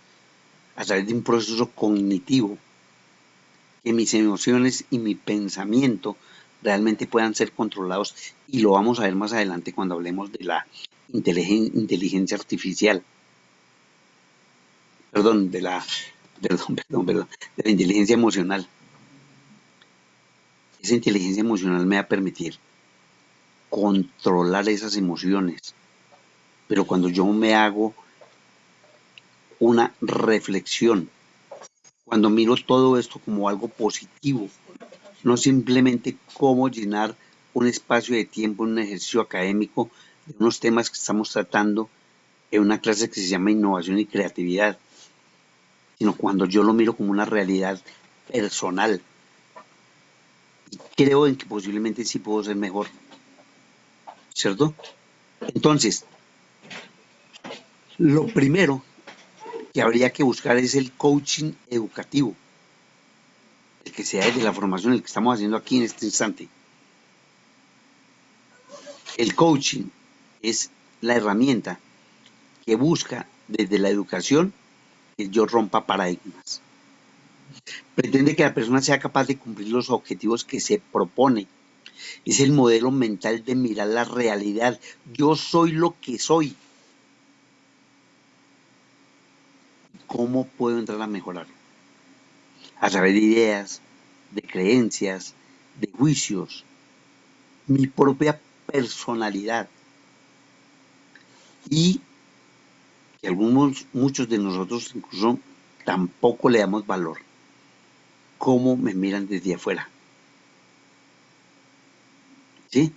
a través de un proceso cognitivo, que mis emociones y mi pensamiento realmente puedan ser controlados, y lo vamos a ver más adelante cuando hablemos de la inteligencia artificial. Perdón, de la inteligencia emocional. Esa inteligencia emocional me va a permitir controlar esas emociones, pero cuando yo me hago una reflexión, cuando miro todo esto como algo positivo, no simplemente cómo llenar un espacio de tiempo en un ejercicio académico de unos temas que estamos tratando en una clase que se llama innovación y creatividad, sino cuando yo lo miro como una realidad personal. Y creo en que posiblemente sí puedo ser mejor, ¿cierto? Entonces, lo primero que habría que buscar es el coaching educativo, el que sea de la formación, el que estamos haciendo aquí en este instante. El coaching es la herramienta que busca desde la educación que yo rompa paradigmas. Pretende que la persona sea capaz de cumplir los objetivos que se propone. Es el modelo mental de mirar la realidad. Yo soy lo que soy. ¿Cómo puedo entrar a mejorarlo? A través de ideas, de creencias, de juicios, mi propia personalidad. Y que muchos de nosotros incluso tampoco le damos valor. ¿Cómo me miran desde afuera? ¿Sí?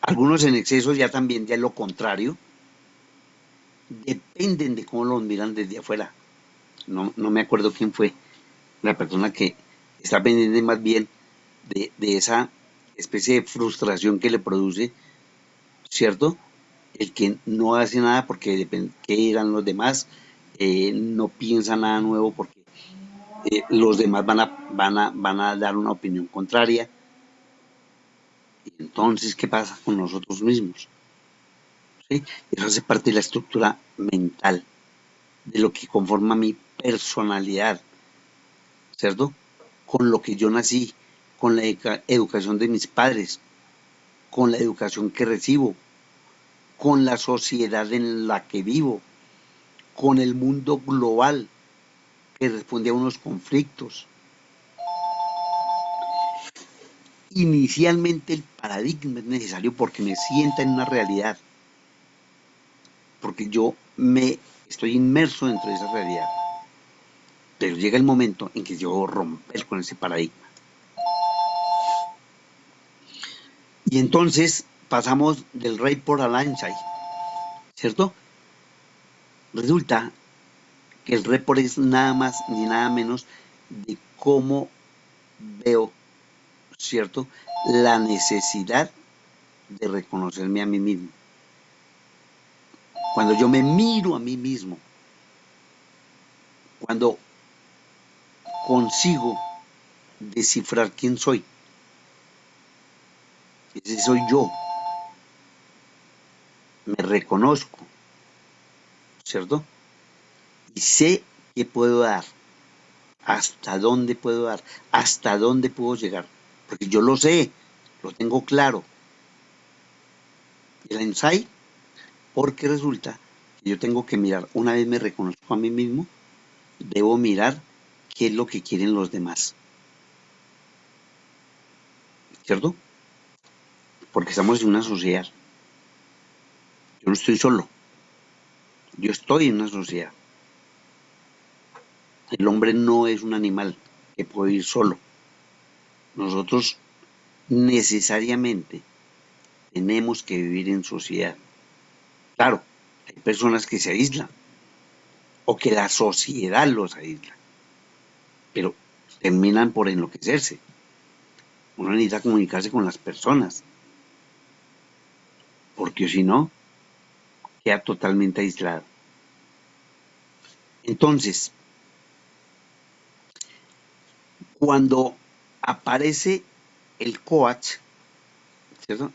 Algunos en exceso ya también de lo contrario, dependen de cómo los miran desde afuera. No me acuerdo quién fue la persona que está pendiente más bien de esa especie de frustración que le produce, ¿cierto? El que no hace nada porque depende qué dirán los demás, no piensa nada nuevo porque los demás van a dar una opinión contraria. Y entonces, ¿qué pasa con nosotros mismos? ¿Sí? Eso hace parte de la estructura mental, de lo que conforma mi personalidad, ¿cierto? Con lo que yo nací, con la educación de mis padres, con la educación que recibo, con la sociedad en la que vivo, con el mundo global que responde a unos conflictos. Inicialmente el paradigma es necesario porque me sienta en una realidad, porque yo me estoy inmerso dentro de esa realidad. Pero llega el momento en que yo romper con ese paradigma. Y entonces pasamos del report al insight, ¿cierto? Resulta que el report es nada más ni nada menos de cómo veo, ¿cierto? La necesidad de reconocerme a mí mismo. Cuando yo me miro a mí mismo, cuando consigo descifrar quién soy, ese soy yo, me reconozco, ¿cierto? Y sé qué puedo dar, hasta dónde puedo dar, hasta dónde puedo llegar, porque yo lo sé, lo tengo claro. El insight, porque resulta que yo tengo que mirar, una vez me reconozco a mí mismo, debo mirar qué es lo que quieren los demás, ¿cierto? Porque estamos en una sociedad. Yo no estoy solo, yo estoy en una sociedad. El hombre no es un animal que puede ir solo. Nosotros necesariamente tenemos que vivir en sociedad. Claro, hay personas que se aíslan o que la sociedad los aísla, pero terminan por enloquecerse. Uno necesita comunicarse con las personas, porque si no, queda totalmente aislado. Entonces, cuando aparece el coach, ¿cierto?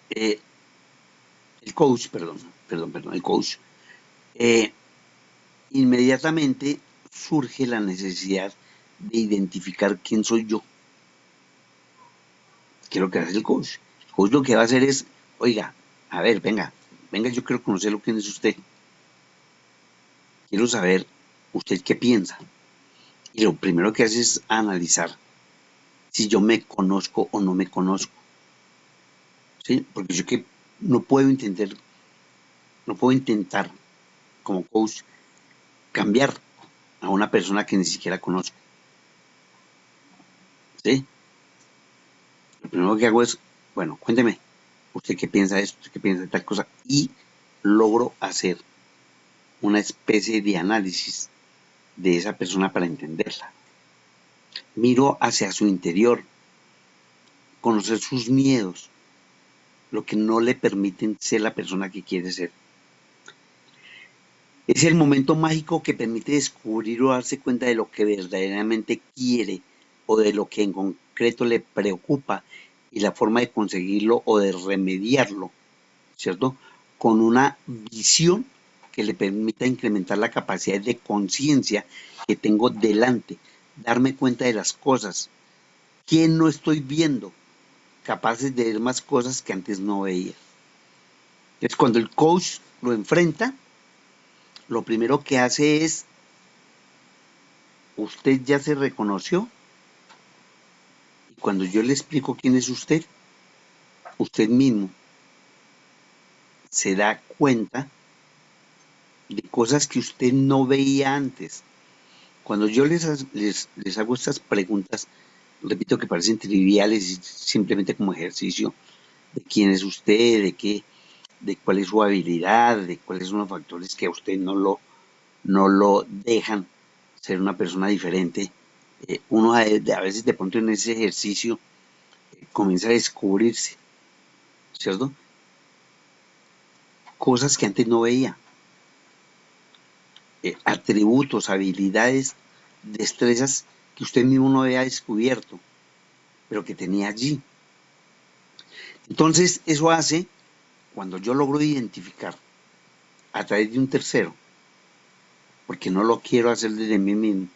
Eh, el coach, el coach, eh, inmediatamente surge la necesidad de identificar quién soy yo. ¿Qué es lo que hace el coach? El coach lo que va a hacer es, oiga, a ver, venga, yo quiero conocer lo que es usted. Quiero saber usted qué piensa. Y lo primero que hace es analizar si yo me conozco o no me conozco. ¿Sí? Porque yo que no puedo intentar como coach cambiar a una persona que ni siquiera conozco. ¿Sí? Lo primero que hago es, bueno, cuénteme, usted qué piensa de esto, usted qué piensa de tal cosa, y logro hacer una especie de análisis de esa persona para entenderla. Miro hacia su interior, conocer sus miedos, lo que no le permiten ser la persona que quiere ser. Es el momento mágico que permite descubrir o darse cuenta de lo que verdaderamente quiere o de lo que en concreto le preocupa y la forma de conseguirlo o de remediarlo, ¿cierto? Con una visión que le permita incrementar la capacidad de conciencia que tengo delante, darme cuenta de las cosas, que no estoy viendo, capaces de ver más cosas que antes no veía. Entonces, cuando el coach lo enfrenta, lo primero que hace es, usted ya se reconoció, y cuando yo le explico quién es usted mismo se da cuenta de cosas que usted no veía antes. Cuando yo les hago estas preguntas, repito que parecen triviales y simplemente como ejercicio de quién es usted, de cuál es su habilidad, de cuáles son los factores que a usted no lo dejan ser una persona diferente. Uno a veces de pronto en ese ejercicio comienza a descubrirse, ¿cierto? Cosas que antes no veía, atributos, habilidades, destrezas que usted mismo no había descubierto, pero que tenía allí. Entonces, eso hace, cuando yo logro identificar a través de un tercero, porque no lo quiero hacer desde mí mismo,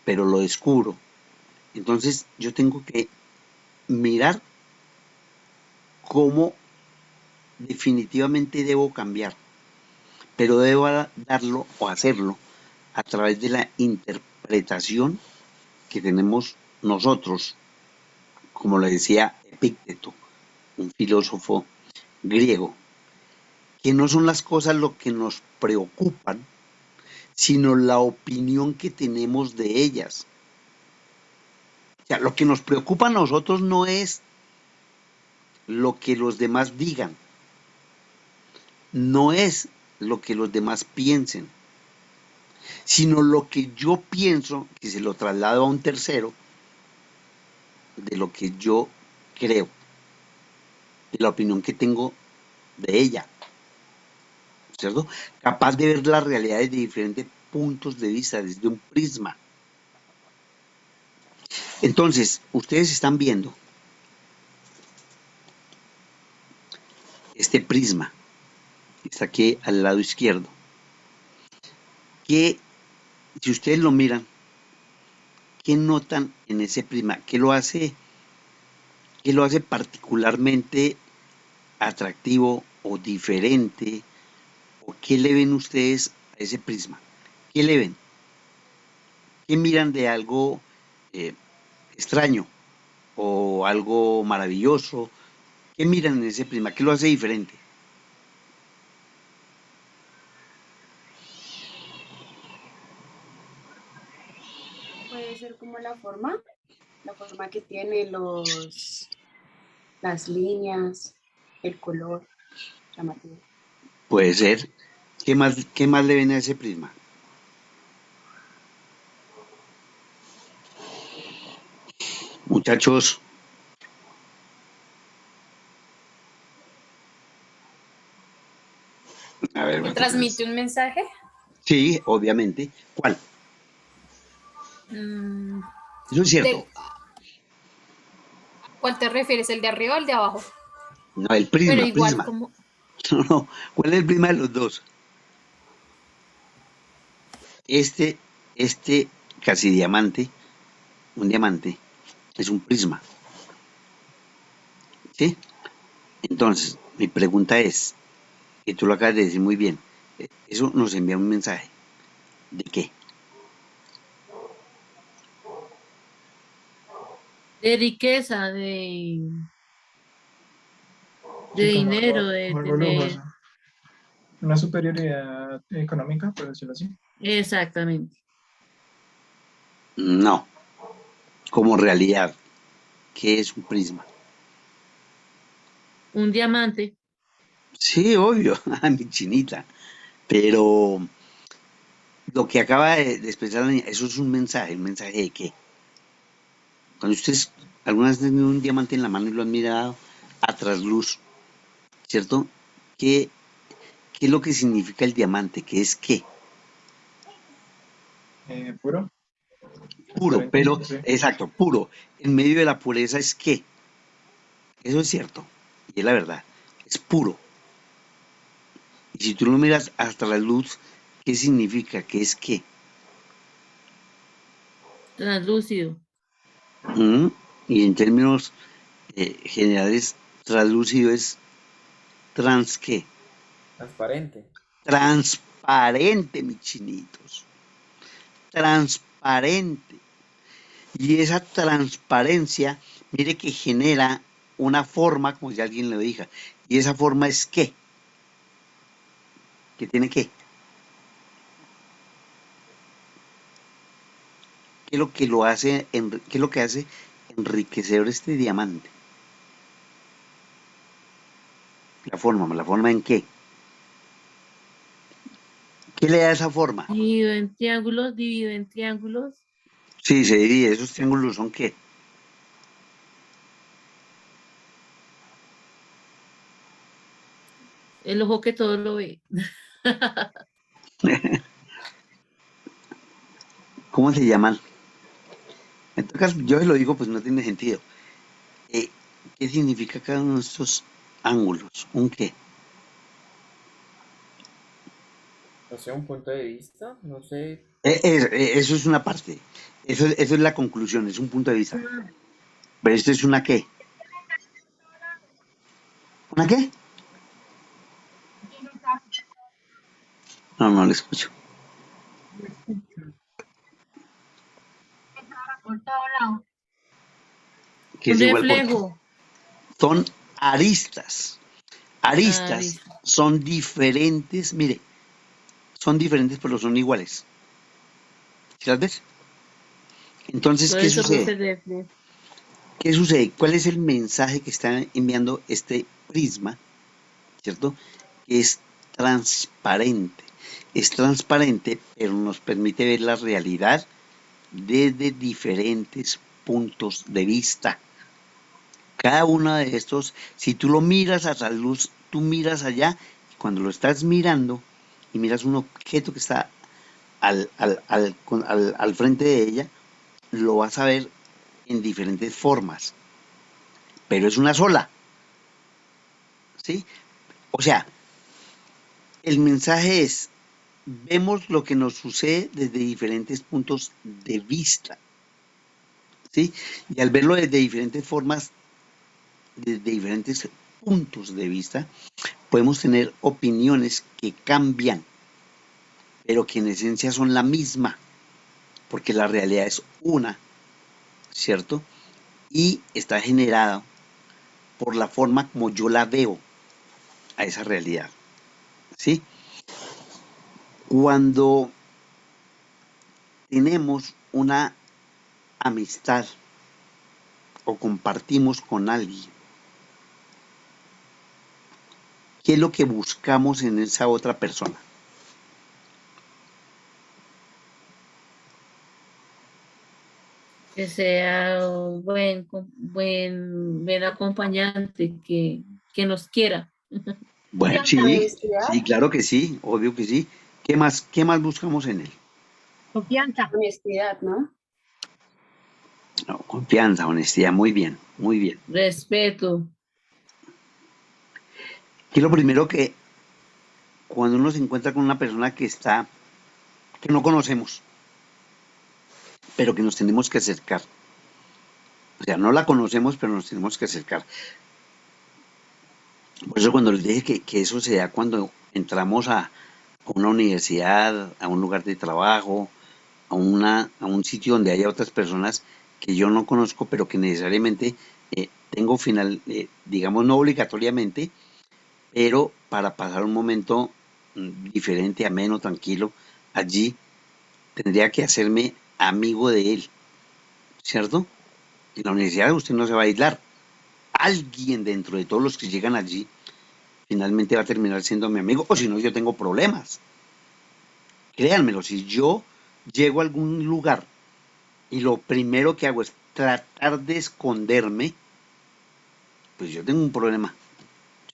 pero lo descubro, entonces yo tengo que mirar cómo definitivamente debo cambiar, pero debo darlo o hacerlo a través de la interpretación que tenemos nosotros, como le decía Epícteto, un filósofo griego, que no son las cosas lo que nos preocupan, sino la opinión que tenemos de ellas. O sea, lo que nos preocupa a nosotros no es lo que los demás digan, no es lo que los demás piensen, sino lo que yo pienso, que se lo traslado a un tercero, de lo que yo creo, de la opinión que tengo de ella, ¿cierto? Capaz de ver la realidad desde diferentes puntos de vista, desde un prisma. Entonces, ustedes están viendo este prisma que está aquí al lado izquierdo, que si ustedes lo miran, ¿qué notan en ese prisma? Qué lo hace particularmente atractivo o diferente? ¿O qué le ven ustedes a ese prisma? ¿Qué le ven? ¿Qué miran de algo eh, extraño o algo maravilloso? ¿Qué miran en ese prisma? ¿Qué lo hace diferente? Puede ser como la forma que tiene las líneas, el color llamativo. Puede ser. Qué más le ven a ese prisma? Muchachos, a ver, ¿Que transmite un mensaje? sí, obviamente. ¿Cuál? Mm, Eso es cierto. ¿Cuál te refieres? ¿El de arriba o el de abajo? No, el pero prisma, igual prisma. como, No, no. ¿Cuál es el prisma de los dos? Este casi diamante, un diamante, es un prisma. ¿Sí? Entonces, mi pregunta es, y tú lo acabas de decir muy bien, eso nos envía un mensaje. ¿De qué? de riqueza, de Sí, dinero, de como algo tener, lujoso. Una superioridad económica, por decirlo así. exactamente, No, como realidad. ¿Qué es un prisma? un diamante. Sí, obvio, mi chinita. Pero Lo que acaba de expresar la niña, eso es un mensaje de qué. Cuando ustedes alguna vez tienen un diamante en la mano y lo han mirado a trasluz, ¿cierto? ¿Qué, qué es lo que significa el diamante? ¿Qué es qué? Puro, Puro, transparente, pero, no sé. exacto, puro. En medio de la pureza es qué. Eso es cierto. Y es la verdad. Es puro. Y si tú lo miras hasta la luz, ¿qué significa? ¿Qué es qué? translúcido. ¿Mm? Y en términos generales, translúcido es trans qué. Transparente. Transparente, mis chinitos. Transparente. Y esa transparencia, mire que genera una forma, como si alguien lo diga. Y esa forma es qué. ¿Qué tiene qué? ¿Qué es lo que lo hace, qué es lo que hace enriquecer este diamante? La forma en qué. ¿Qué le da esa forma? Dividido en triángulos. Sí, se divide, esos triángulos son qué. El ojo que todo lo ve. ¿Cómo se llaman? En todo caso, yo se lo digo, pues no tiene sentido. Eh, ¿Qué significa cada uno de estos ángulos? ¿Un qué? No sé, un punto de vista, no sé. Eso es una parte. Eso es la conclusión, es un punto de vista. Pero esto es una qué. ¿Una qué? No, no lo escucho. Que Un es igual por qué. reflejo. Son aristas. Aristas Listo. son diferentes, mire, son diferentes pero son iguales. ¿Sí las ves? Entonces, Por ¿qué eso sucede? puse reflejo. ¿Qué sucede? ¿Cuál es el mensaje que está enviando este prisma? ¿Cierto? Que es transparente. Es transparente, pero nos permite ver la realidad desde diferentes puntos de vista. Cada uno de estos, si tú lo miras a la luz, tú miras allá, y cuando lo estás mirando y miras un objeto que está al frente de ella, lo vas a ver en diferentes formas, pero es una sola, ¿sí? O sea, el mensaje es, vemos lo que nos sucede desde diferentes puntos de vista, ¿sí? Y al verlo desde diferentes formas, desde diferentes puntos de vista, podemos tener opiniones que cambian, pero que en esencia son la misma, porque la realidad es una, ¿cierto? Y está generada por la forma como yo la veo a esa realidad, ¿sí? Cuando tenemos una amistad o compartimos con alguien, ¿qué es lo que buscamos en esa otra persona? Que sea un buen acompañante, que nos quiera. Bueno, sí, Honestidad, sí, claro que sí, obvio que sí. Qué más buscamos en él? Confianza. honestidad, ¿no? No, confianza, honestidad, muy bien, muy bien. Respeto. Y lo primero que cuando uno se encuentra con una persona que no conocemos, pero que nos tenemos que acercar, o sea, no la conocemos, pero nos tenemos que acercar. Por eso cuando les dije que eso se da cuando entramos a una universidad, a un lugar de trabajo, a un sitio donde haya otras personas que yo no conozco, pero que necesariamente tengo digamos, no obligatoriamente, pero para pasar un momento diferente, ameno, tranquilo, allí tendría que hacerme amigo de él, ¿cierto? En la universidad usted no se va a aislar. Alguien dentro de todos los que llegan allí finalmente va a terminar siendo mi amigo, o si no, yo tengo problemas. Créanmelo, si yo llego a algún lugar y lo primero que hago es tratar de esconderme, pues yo tengo un problema.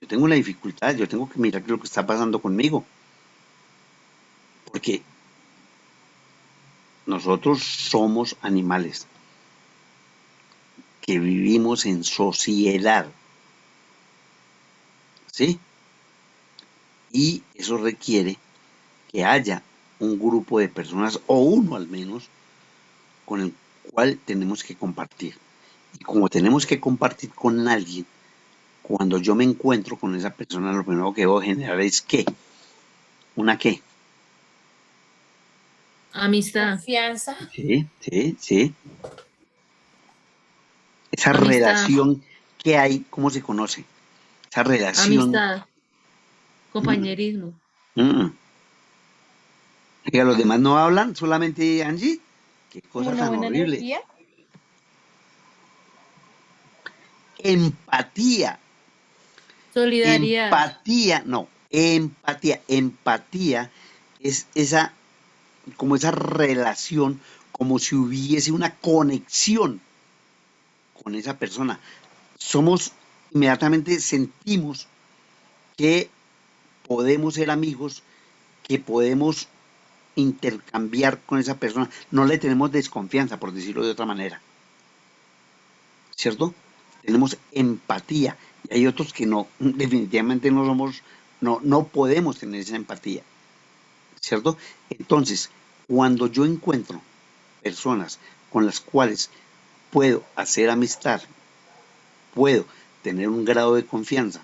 Yo tengo una dificultad, yo tengo que mirar qué es lo que está pasando conmigo. Porque nosotros somos animales que vivimos en sociedad, ¿sí? Y eso requiere que haya un grupo de personas, o uno al menos, con el cual tenemos que compartir. Y como tenemos que compartir con alguien, cuando yo me encuentro con esa persona, lo primero que debo generar es ¿qué? ¿Una qué? Amistad, Confianza. Sí, sí, sí. Esa amistad, relación que hay, ¿cómo se conoce? Esa relación. amistad, mm, compañerismo. mm. Que los demás no hablan, solamente Angie. Qué Como cosa una tan buena horrible. energía. Empatía, Solidaridad. empatía, no, empatía es esa, como esa relación, como si hubiese una conexión con esa persona. Somos, inmediatamente sentimos que podemos ser amigos, que podemos intercambiar con esa persona. No le tenemos desconfianza, por decirlo de otra manera. ¿Cierto? Tenemos empatía. Y hay otros que no, definitivamente no somos, no podemos tener esa empatía. ¿Cierto? Entonces, cuando yo encuentro personas con las cuales puedo hacer amistad, puedo tener un grado de confianza,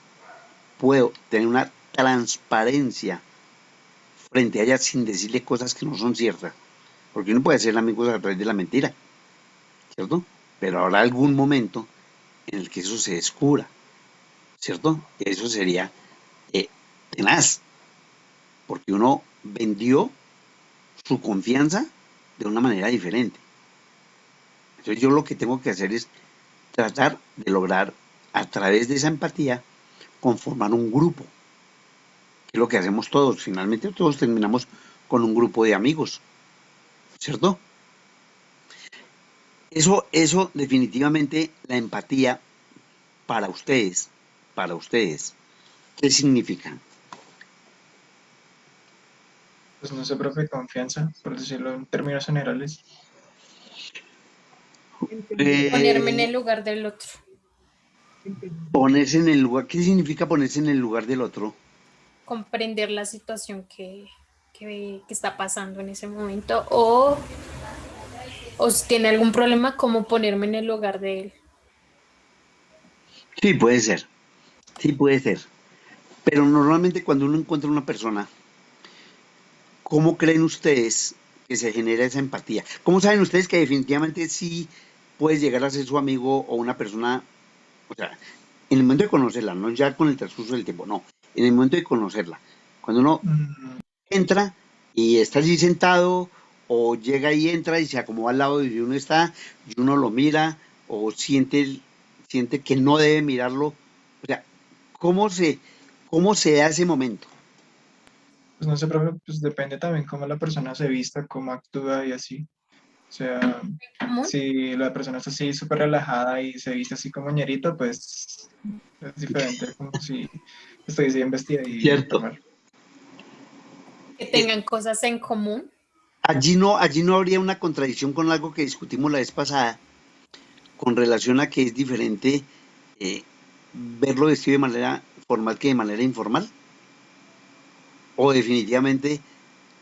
puedo tener una transparencia frente a ellas sin decirle cosas que no son ciertas, porque uno puede ser amigos a través de la mentira, ¿cierto? Pero habrá algún momento en el que eso se descubra, ¿cierto? Eso sería eh, tenaz, porque uno vendió su confianza de una manera diferente. Entonces yo lo que tengo que hacer es tratar de lograr a través de esa empatía conformar un grupo, que es lo que hacemos todos. Finalmente todos terminamos con un grupo de amigos, ¿cierto? Eso definitivamente la empatía para ustedes, ¿qué significa? Pues no sé, profe, confianza, por decirlo en términos generales. Entender, Ponerme en Eh, el lugar del otro. entender. ponerse en el lugar, ¿qué significa ponerse en el lugar del otro? Comprender la situación que está pasando en ese momento. O si tiene algún problema, cómo ponerme en el lugar de él. Sí, sí puede ser. Pero normalmente cuando uno encuentra una persona, ¿cómo creen ustedes que se genera esa empatía? ¿Cómo saben ustedes que definitivamente sí puedes llegar a ser su amigo o una persona, o sea, en el momento de conocerla, no ya con el transcurso del tiempo, no, en el momento de conocerla, cuando uno Mm, entra y está allí sentado o llega y entra y se acomoda al lado de donde uno está y uno lo mira o siente que no debe mirarlo, o sea, ¿cómo se, cómo se da ese momento? pues no sé, profe, pues depende también cómo la persona se vista, cómo actúa y así. O sea, ¿Común? si la persona está así súper relajada y se viste así como ñerito, pues es diferente, como si estuviese bien vestida y Cierto. normal. Que Eh, tengan cosas en común. allí no habría una contradicción con algo que discutimos la vez pasada, con relación a que es diferente eh, verlo vestido de manera formal que de manera informal, o definitivamente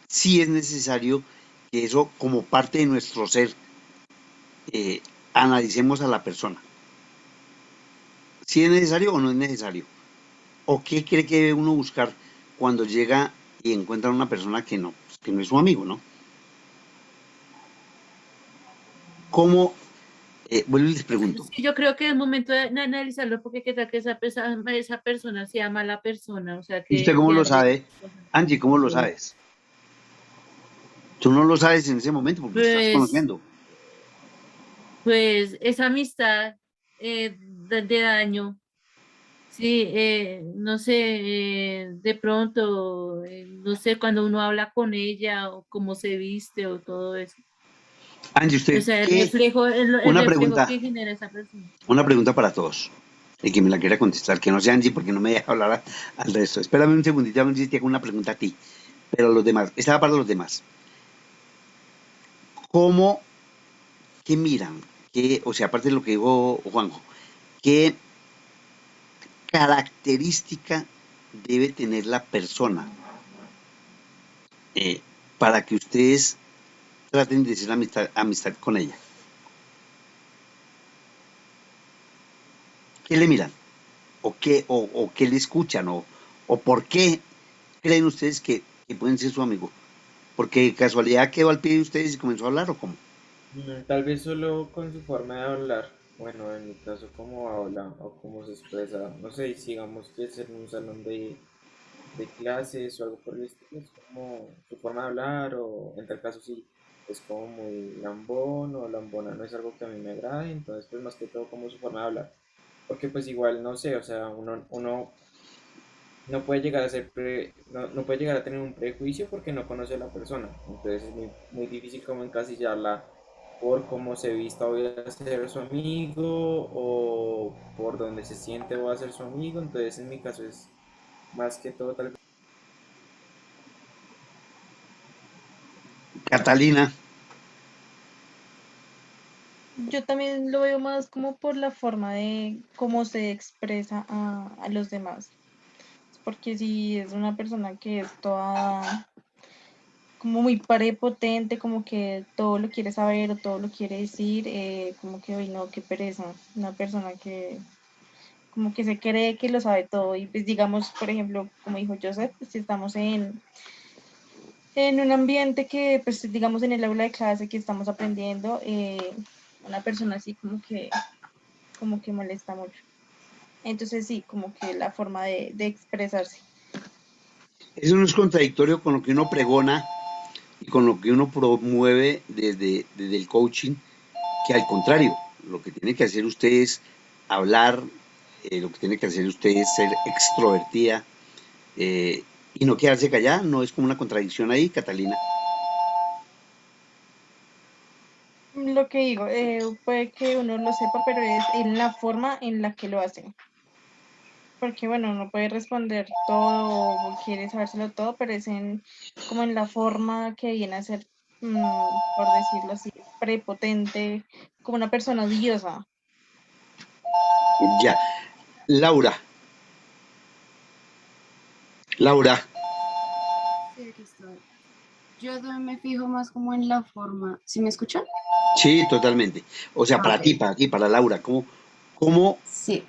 sí es necesario que eso como parte de nuestro ser eh, analicemos a la persona. ¿Si es necesario o no es necesario? ¿O qué cree que debe uno buscar cuando llega y encuentra a una persona que no es su amigo, ¿no? ¿Cómo? Vuelvo y les pregunto. Sí, yo creo que es momento de analizarlo porque qué tal que esa persona sea mala persona, o sea, ¿Y usted que cómo lo ande. sabe? Angie, ¿cómo lo sabes? Tú no lo sabes en ese momento porque lo estás Pues, conociendo. pues esa amistad de daño Sí, no sé, de pronto, no sé, cuando uno habla con ella o cómo se viste o todo eso. Angie, O ¿usted sea, qué? el Una reflejo pregunta, que genera esa persona. una pregunta para todos. El que me la quiera contestar, que no sea Angie porque no me deja hablar al resto. Espérame un segundito, Angie, te hago una pregunta a ti. Pero los demás, esta va para los demás. ¿Cómo, qué miran? ¿Qué, o sea, aparte de lo que dijo Juanjo, qué característica debe tener la persona eh, para que ustedes traten de hacer amistad con ella? ¿Qué le miran? ¿O qué le escuchan? ¿O por qué creen ustedes que pueden ser su amigo? ¿Porque casualidad quedó al pie de ustedes y comenzó a hablar o cómo? Tal vez solo con su forma de hablar. Bueno, en mi caso, cómo habla o cómo se expresa. No sé, si digamos que es en un salón de clases o algo por el estilo, es como su forma de hablar, o en tal caso sí es como muy lambón o lambona, no es algo que a mí me agrade, entonces pues más que todo como su forma de hablar. Porque pues igual, no sé, o sea, uno no puede llegar a no puede llegar a tener un prejuicio porque no conoce a la persona. Entonces es muy difícil como encasillarla por cómo se vista voy a ser su amigo o por donde se siente voy a ser su amigo. Entonces en mi caso es más que todo tal vez. Catalina, Yo también lo veo más como por la forma de cómo se expresa a los demás. Porque si es una persona que es toda como muy prepotente, como que todo lo quiere saber o todo lo quiere decir, como que, uy, no, qué pereza. Una persona que como que se cree que lo sabe todo. Y pues digamos, por ejemplo, como dijo Joseph, pues, si estamos en un ambiente que, pues digamos en el aula de clase que estamos aprendiendo, una persona así como que molesta mucho. Entonces sí, como que la forma de expresarse. eso no es contradictorio con lo que uno pregona y con lo que uno promueve desde el coaching, que al contrario, lo que tiene que hacer usted es hablar, lo que tiene que hacer usted es ser extrovertida eh, y no quedarse callada, no es como una contradicción ahí, Catalina. Lo que digo, puede que uno lo sepa, pero es en la forma en la que lo hacen. Porque bueno, uno puede responder todo o quiere sabérselo todo, pero es como en la forma que viene a ser, por decirlo así, prepotente, como una persona odiosa. Ya, Laura, Laura, Sí, aquí estoy. Yo también me fijo más como en la forma. ¿Sí me escuchan? sí, totalmente. O sea, Ah, ok. para ti, para Laura, cómo, Sí.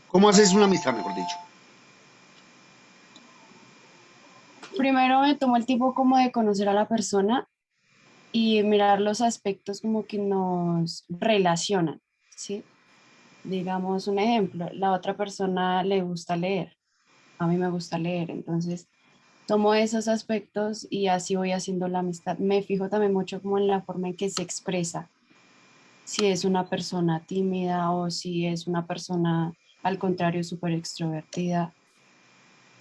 cómo haces una amistad, mejor dicho? Primero me tomo el tiempo como de conocer a la persona y mirar los aspectos como que nos relacionan, ¿sí? Digamos un ejemplo, la otra persona le gusta leer, a mí me gusta leer, entonces tomo esos aspectos y así voy haciendo la amistad. Me fijo también mucho como en la forma en que se expresa, si es una persona tímida o si es una persona al contrario súper extrovertida,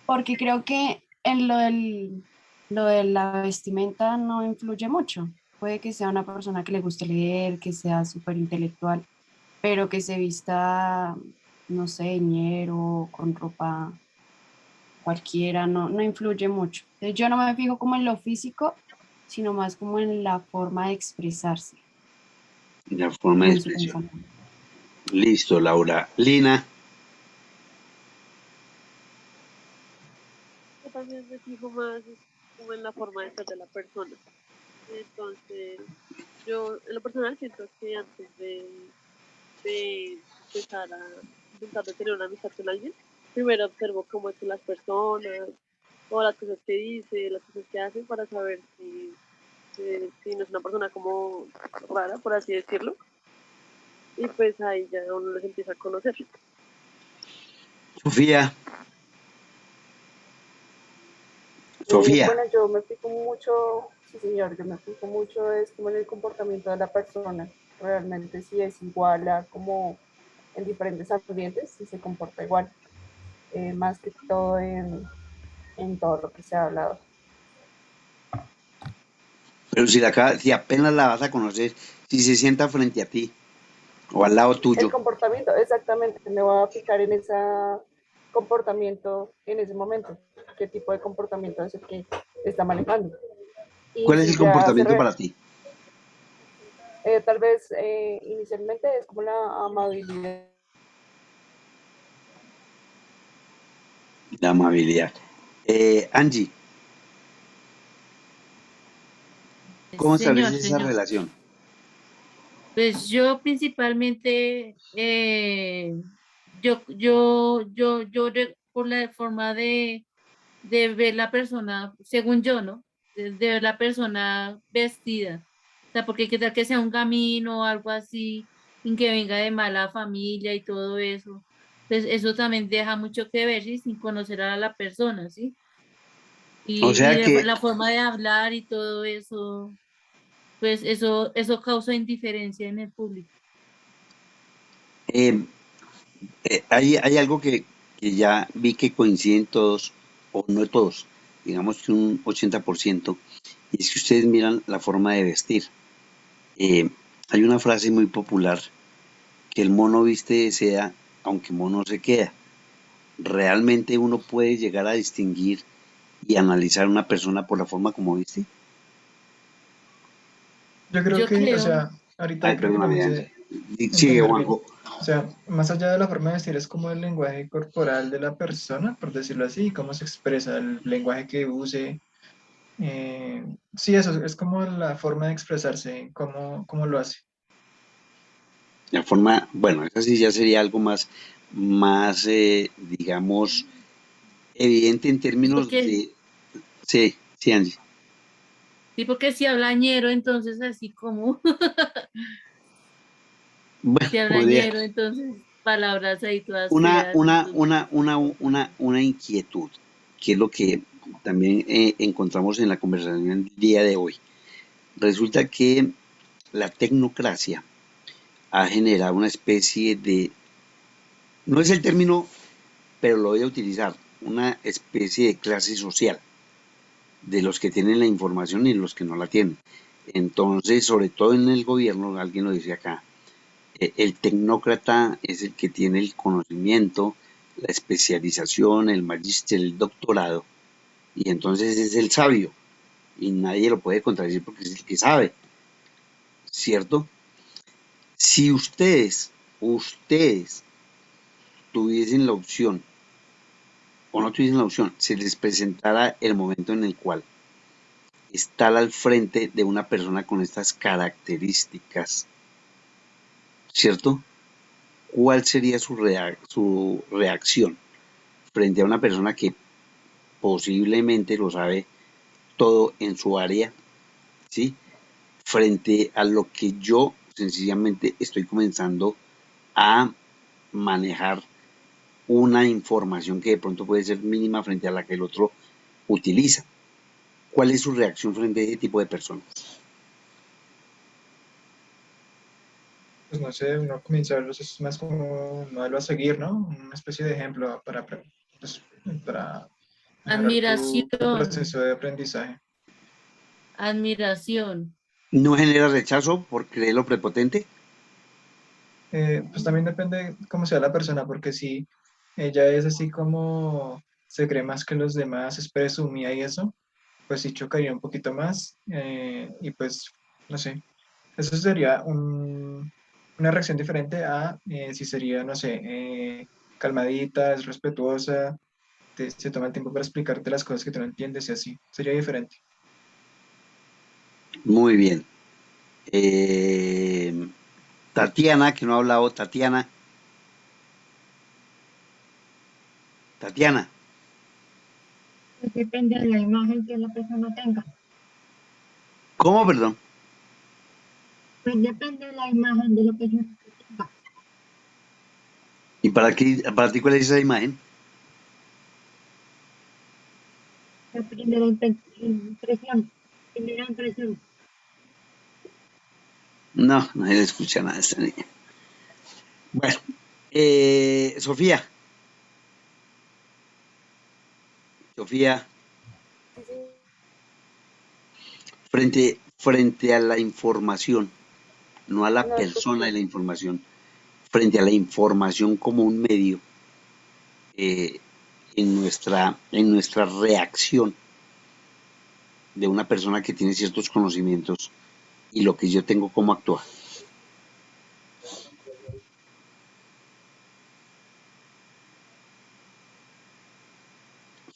porque creo que en lo de la vestimenta no influye mucho. Puede que sea una persona que le guste leer, que sea súper intelectual, pero que se vista, no sé, ñero, con ropa cualquiera, no influye mucho. Entonces, yo no me fijo como en lo físico, sino más como en la forma de expresarse, La forma de como en su expresión. pensamiento. Listo, Laura. Lina, Yo también me fijo más como en la forma de ser de la persona. Entonces, yo en lo personal siento que antes de empezar a intentar de tener una amistad con alguien, primero observo cómo son las personas, o las cosas que dice, las cosas que hacen para saber si no es una persona como rara, por así decirlo. Y pues ahí ya uno los empieza a conocer. Sofía, Sofía. Bueno, yo me fijo mucho, sí señor, yo me fijo mucho es como en el comportamiento de la persona, realmente si es igual a como en diferentes ambientes, si se comporta igual. más que todo en todo lo que se ha hablado. Pero si apenas la vas a conocer, si se sienta frente a ti o al lado El tuyo, comportamiento, exactamente, me voy a fijar en ese comportamiento en ese momento, qué tipo de comportamiento es el que está manejando. Y ¿cuál es el si ya comportamiento para ti? tal vez inicialmente es como la amabilidad. La amabilidad. Angie, ¿cómo Señor, estableces esa señor. relación? Pues yo principalmente, por la forma de ver la persona, según yo, ¿no? De ver la persona vestida. O sea, porque qué tal que sea un camino o algo así, sin que venga de mala familia y todo eso. Pues eso también deja mucho que ver, ¿sí? Sin conocer a la persona, ¿sí? O Y sea que la forma de hablar y todo eso, pues eso causa indiferencia en el público. eh, hay algo que ya vi que coinciden todos, o no todos, digamos que un 80%, y es que ustedes miran la forma de vestir. Eh, Hay una frase muy popular, que el mono viste de seda, aunque mono se queda. ¿Realmente uno puede llegar a distinguir y analizar a una persona por la forma como viste? Yo creo Yo que, o creo, sea, ahorita Ay, creo que lo perdóname, Angie. hice Sigue, entender bien. Juanjo. O sea, más allá de la forma de vestir, es como el lenguaje corporal de la persona, por decirlo así, cómo se expresa, el lenguaje que use. Sí, eso es como la forma de expresarse, cómo lo hace. La forma, bueno, eso sí ya sería algo más digamos, evidente en términos porque, de... Sí, sí, Angie. sí, porque si habla ñero, entonces así como, Bueno, si habla podría... ñero, entonces palabras ahí todas Una, feas. una, Entonces, una, una, una inquietud, que es lo que también encontramos en la conversación del día de hoy. Resulta que la tecnocracia ha generado una especie de, no es el término, pero lo voy a utilizar, una especie de clase social de los que tienen la información y los que no la tienen. Entonces, sobre todo en el gobierno, alguien lo dice acá, el tecnócrata es el que tiene el conocimiento, la especialización, el magíster, el doctorado, y entonces es el sabio, y nadie lo puede contradecir porque es el que sabe, ¿cierto? Si ustedes tuviesen la opción, o no tuviesen la opción, se les presentara el momento en el cual estar al frente de una persona con estas características, ¿cierto? ¿Cuál sería su reacción frente a una persona que posiblemente lo sabe todo en su área, ¿sí? Frente a lo que yo sencillamente estoy comenzando a manejar una información que de pronto puede ser mínima frente a la que el otro utiliza. ¿Cuál es su reacción frente a ese tipo de personas? Pues no sé, uno comienza a verlos, es más como un modelo a seguir, ¿no? Una especie de ejemplo pues, para mejorar tu admiración, proceso de aprendizaje. admiración. ¿No genera rechazo por creerlo prepotente? Pues también depende cómo sea la persona, porque si ella es así como se cree más que los demás, es presumida y eso, pues sí chocaría un poquito más. Y pues, no sé, eso sería una reacción diferente a si sería, no sé, calmadita, es respetuosa, se toma el tiempo para explicarte las cosas que tú no entiendes y así. Sería diferente. Muy bien. Eh, Tatiana, que no ha hablado, Tatiana, Pues depende de la imagen que la persona tenga. ¿cómo, perdón? Pues depende de la imagen de la persona que tenga. ¿Y para ti cuál es esa imagen? La primera impresión. Primera impresión. No, no se le escucha nada a esta niña. Bueno, Sofía, Sofía, Sí, sí. frente a la información, no a la No persona de escuché. la información, frente a la información como un medio, eh, en nuestra reacción de una persona que tiene ciertos conocimientos y lo que yo tengo cómo actuar.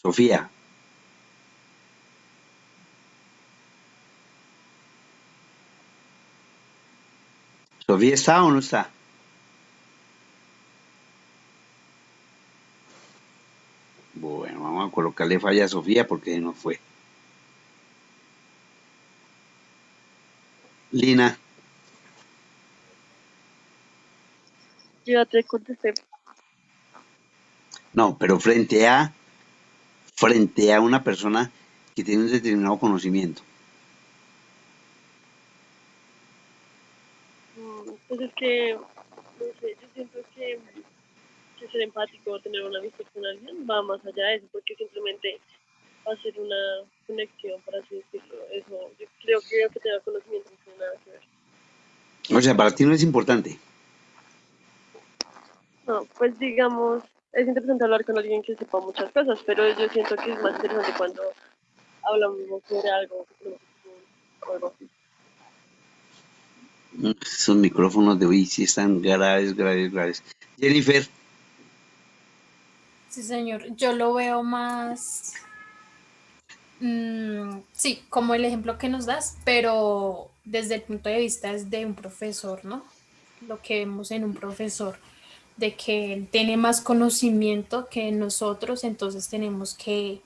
Sofía, ¿Sofía está o no está? Bueno, vamos a colocarle falla a Sofía porque no fue. Lina, Yo ya te contesté. no, pero frente a una persona que tiene un determinado conocimiento. Pues es que, no sé, yo siento que ser empático o tener una amistad con alguien va más allá de eso, porque simplemente va a ser una conexión, por así decirlo. Eso, yo creo que tenga conocimiento no tiene nada que ver. O sea, para ti no es importante. No, pues digamos, es interesante hablar con alguien que sepa muchas cosas, pero yo siento que es más interesante cuando hablamos sobre algo que tenemos en común o algo así. Esos micrófonos de hoy sí están graves, graves, graves. Jennifer, Sí, señor. Yo lo veo más, sí, como el ejemplo que nos das, pero desde el punto de vista es de un profesor, ¿no? Lo que vemos en un profesor, de que él tiene más conocimiento que nosotros, entonces tenemos que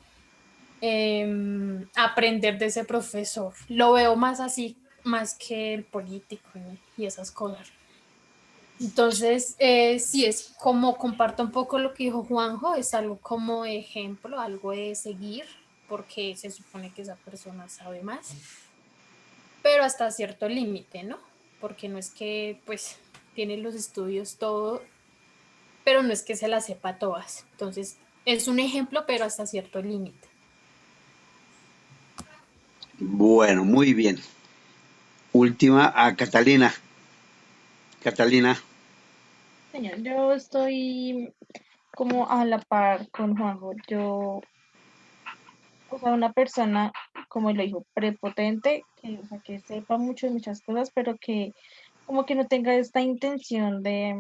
aprender de ese profesor. Lo veo más así, más que el político y esas cosas. Entonces, sí, es como comparto un poco lo que dijo Juanjo, es algo como ejemplo, algo de seguir, porque se supone que esa persona sabe más, pero hasta cierto límite, ¿no? Porque no es que, pues, tiene los estudios todo, pero no es que se las sepa todas. Entonces, es un ejemplo, pero hasta cierto límite. bueno, muy bien. Última a Catalina. Catalina, Señor, yo estoy como a la par con Juanjo. Yo, o sea, una persona, como lo dijo, prepotente, que, o sea, que sepa mucho de muchas cosas, pero que como que no tenga esta intención de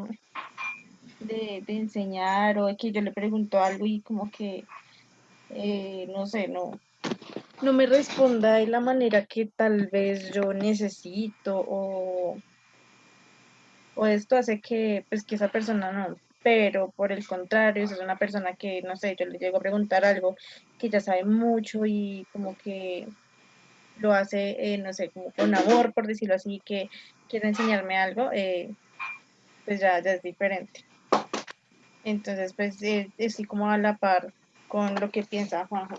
enseñar o de que yo le pregunto algo y como que, no sé, no me responda de la manera que tal vez yo necesito o esto hace que, pues, que esa persona no. Pero por el contrario, si es una persona que, no sé, yo le llego a preguntar algo que ya sabe mucho y como que lo hace, no sé, como con amor, por decirlo así, que quiere enseñarme algo, pues ya es diferente. Entonces, pues estoy como a la par con lo que piensa Juanjo.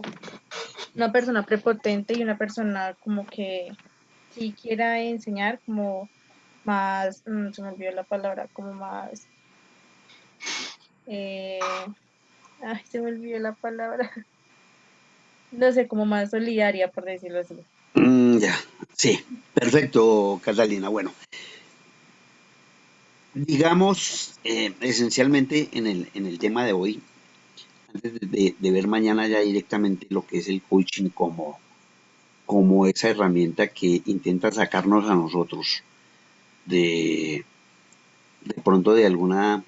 Una persona prepotente y una persona como que sí quiera enseñar como más, se me olvidó la palabra, como más, eh, ay, se me olvidó la palabra, no sé, como más solidaria, por decirlo así. ya, sí, perfecto, Catalina. Bueno, digamos, esencialmente en el tema de hoy, antes de ver mañana ya directamente lo que es el coaching como esa herramienta que intenta sacarnos a nosotros de, de pronto de alguna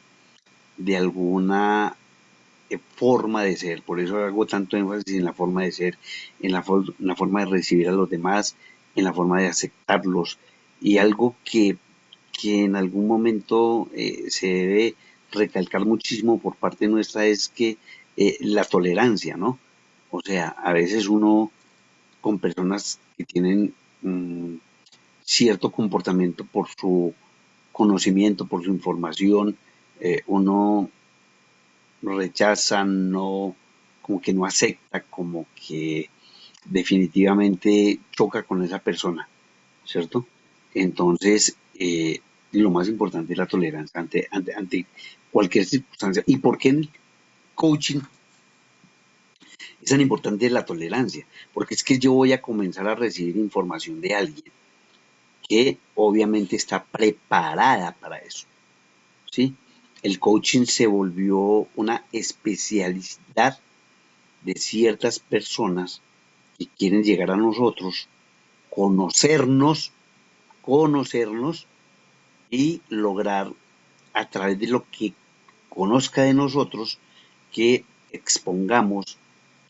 forma de ser. Por eso hago tanto énfasis en la forma de ser, en la forma de recibir a los demás, en la forma de aceptarlos. Y algo que en algún momento se debe recalcar muchísimo por parte nuestra es que la tolerancia, ¿no? O sea, a veces uno con personas que tienen cierto comportamiento por su conocimiento, por su información, uno rechaza, no, como que no acepta, como que definitivamente choca con esa persona, ¿cierto? Entonces, lo más importante es la tolerancia ante cualquier circunstancia. ¿Y por qué en el coaching Es tan importante la tolerancia, porque es que yo voy a comenzar a recibir información de alguien que obviamente está preparada para eso, ¿sí? El coaching se volvió una especialidad de ciertas personas que quieren llegar a nosotros, conocernos y lograr a través de lo que conozca de nosotros que expongamos,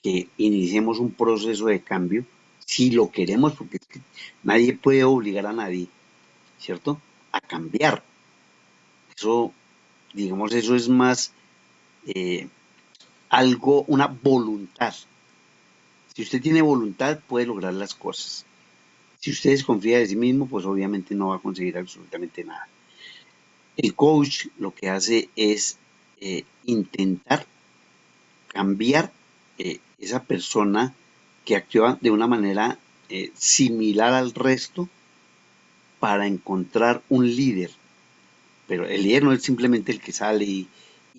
que iniciemos un proceso de cambio, si lo queremos, porque es que nadie puede obligar a nadie, ¿cierto?, a cambiar. Eso, digamos, eso es más algo, una voluntad. Si usted tiene voluntad, puede lograr las cosas. Si usted desconfía de sí mismo, pues obviamente no va a conseguir absolutamente nada. El coach lo que hace es intentar cambiar esa persona que actúa de una manera similar al resto para encontrar un líder. Pero el líder no es simplemente el que sale y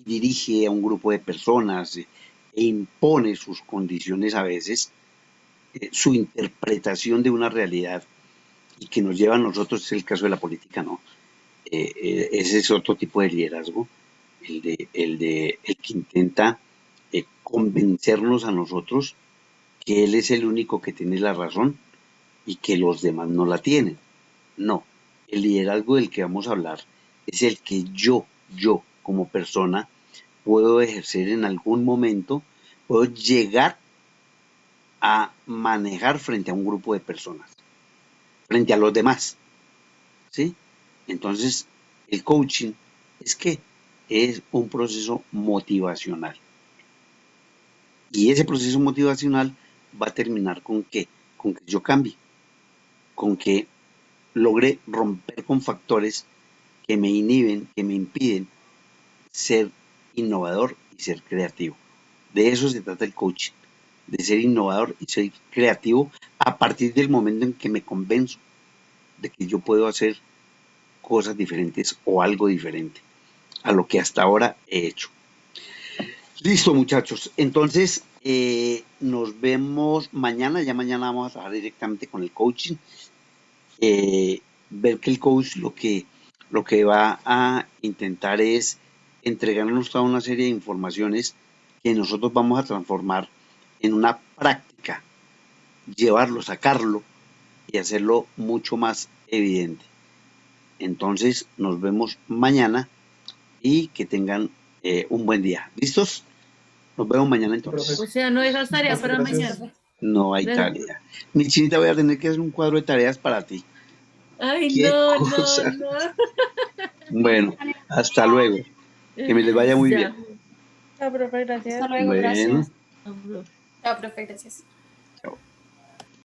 dirige a un grupo de personas e impone sus condiciones a veces, su interpretación de una realidad y que nos lleva a nosotros, es el caso de la política, ¿no? Ese es otro tipo de liderazgo, el que intenta convencernos a nosotros que él es el único que tiene la razón y que los demás no la tienen. No, el liderazgo del que vamos a hablar es el que yo como persona puedo ejercer en algún momento, puedo llegar a manejar frente a un grupo de personas, frente a los demás, ¿sí? Entonces, el coaching es un proceso motivacional. Y ese proceso motivacional va a terminar con ¿qué? Con que yo cambie, con que logre romper con factores que me inhiben, que me impiden ser innovador y ser creativo. De eso se trata el coaching, de ser innovador y ser creativo a partir del momento en que me convenzo de que yo puedo hacer cosas diferentes o algo diferente a lo que hasta ahora he hecho. Listo, muchachos. Entonces, nos vemos mañana. Ya mañana vamos a trabajar directamente con el coaching. Ver que el coach lo que va a intentar es entregarnos toda una serie de informaciones que nosotros vamos a transformar en una práctica, llevarlo, sacarlo y hacerlo mucho más evidente. Entonces, nos vemos mañana y que tengan un buen día. ¿Listos? Nos vemos mañana entonces. O sea, no dejas tarea para mañana. No hay tarea. Mi chinita, voy a tener que hacer un cuadro de tareas para ti. Ay, ¿Qué no, cosa? no. Bueno, hasta luego. Que me les vaya muy bien. Ya. Chao, profe, gracias. Hasta luego, Bueno. gracias. Abro. Chao, profe, gracias.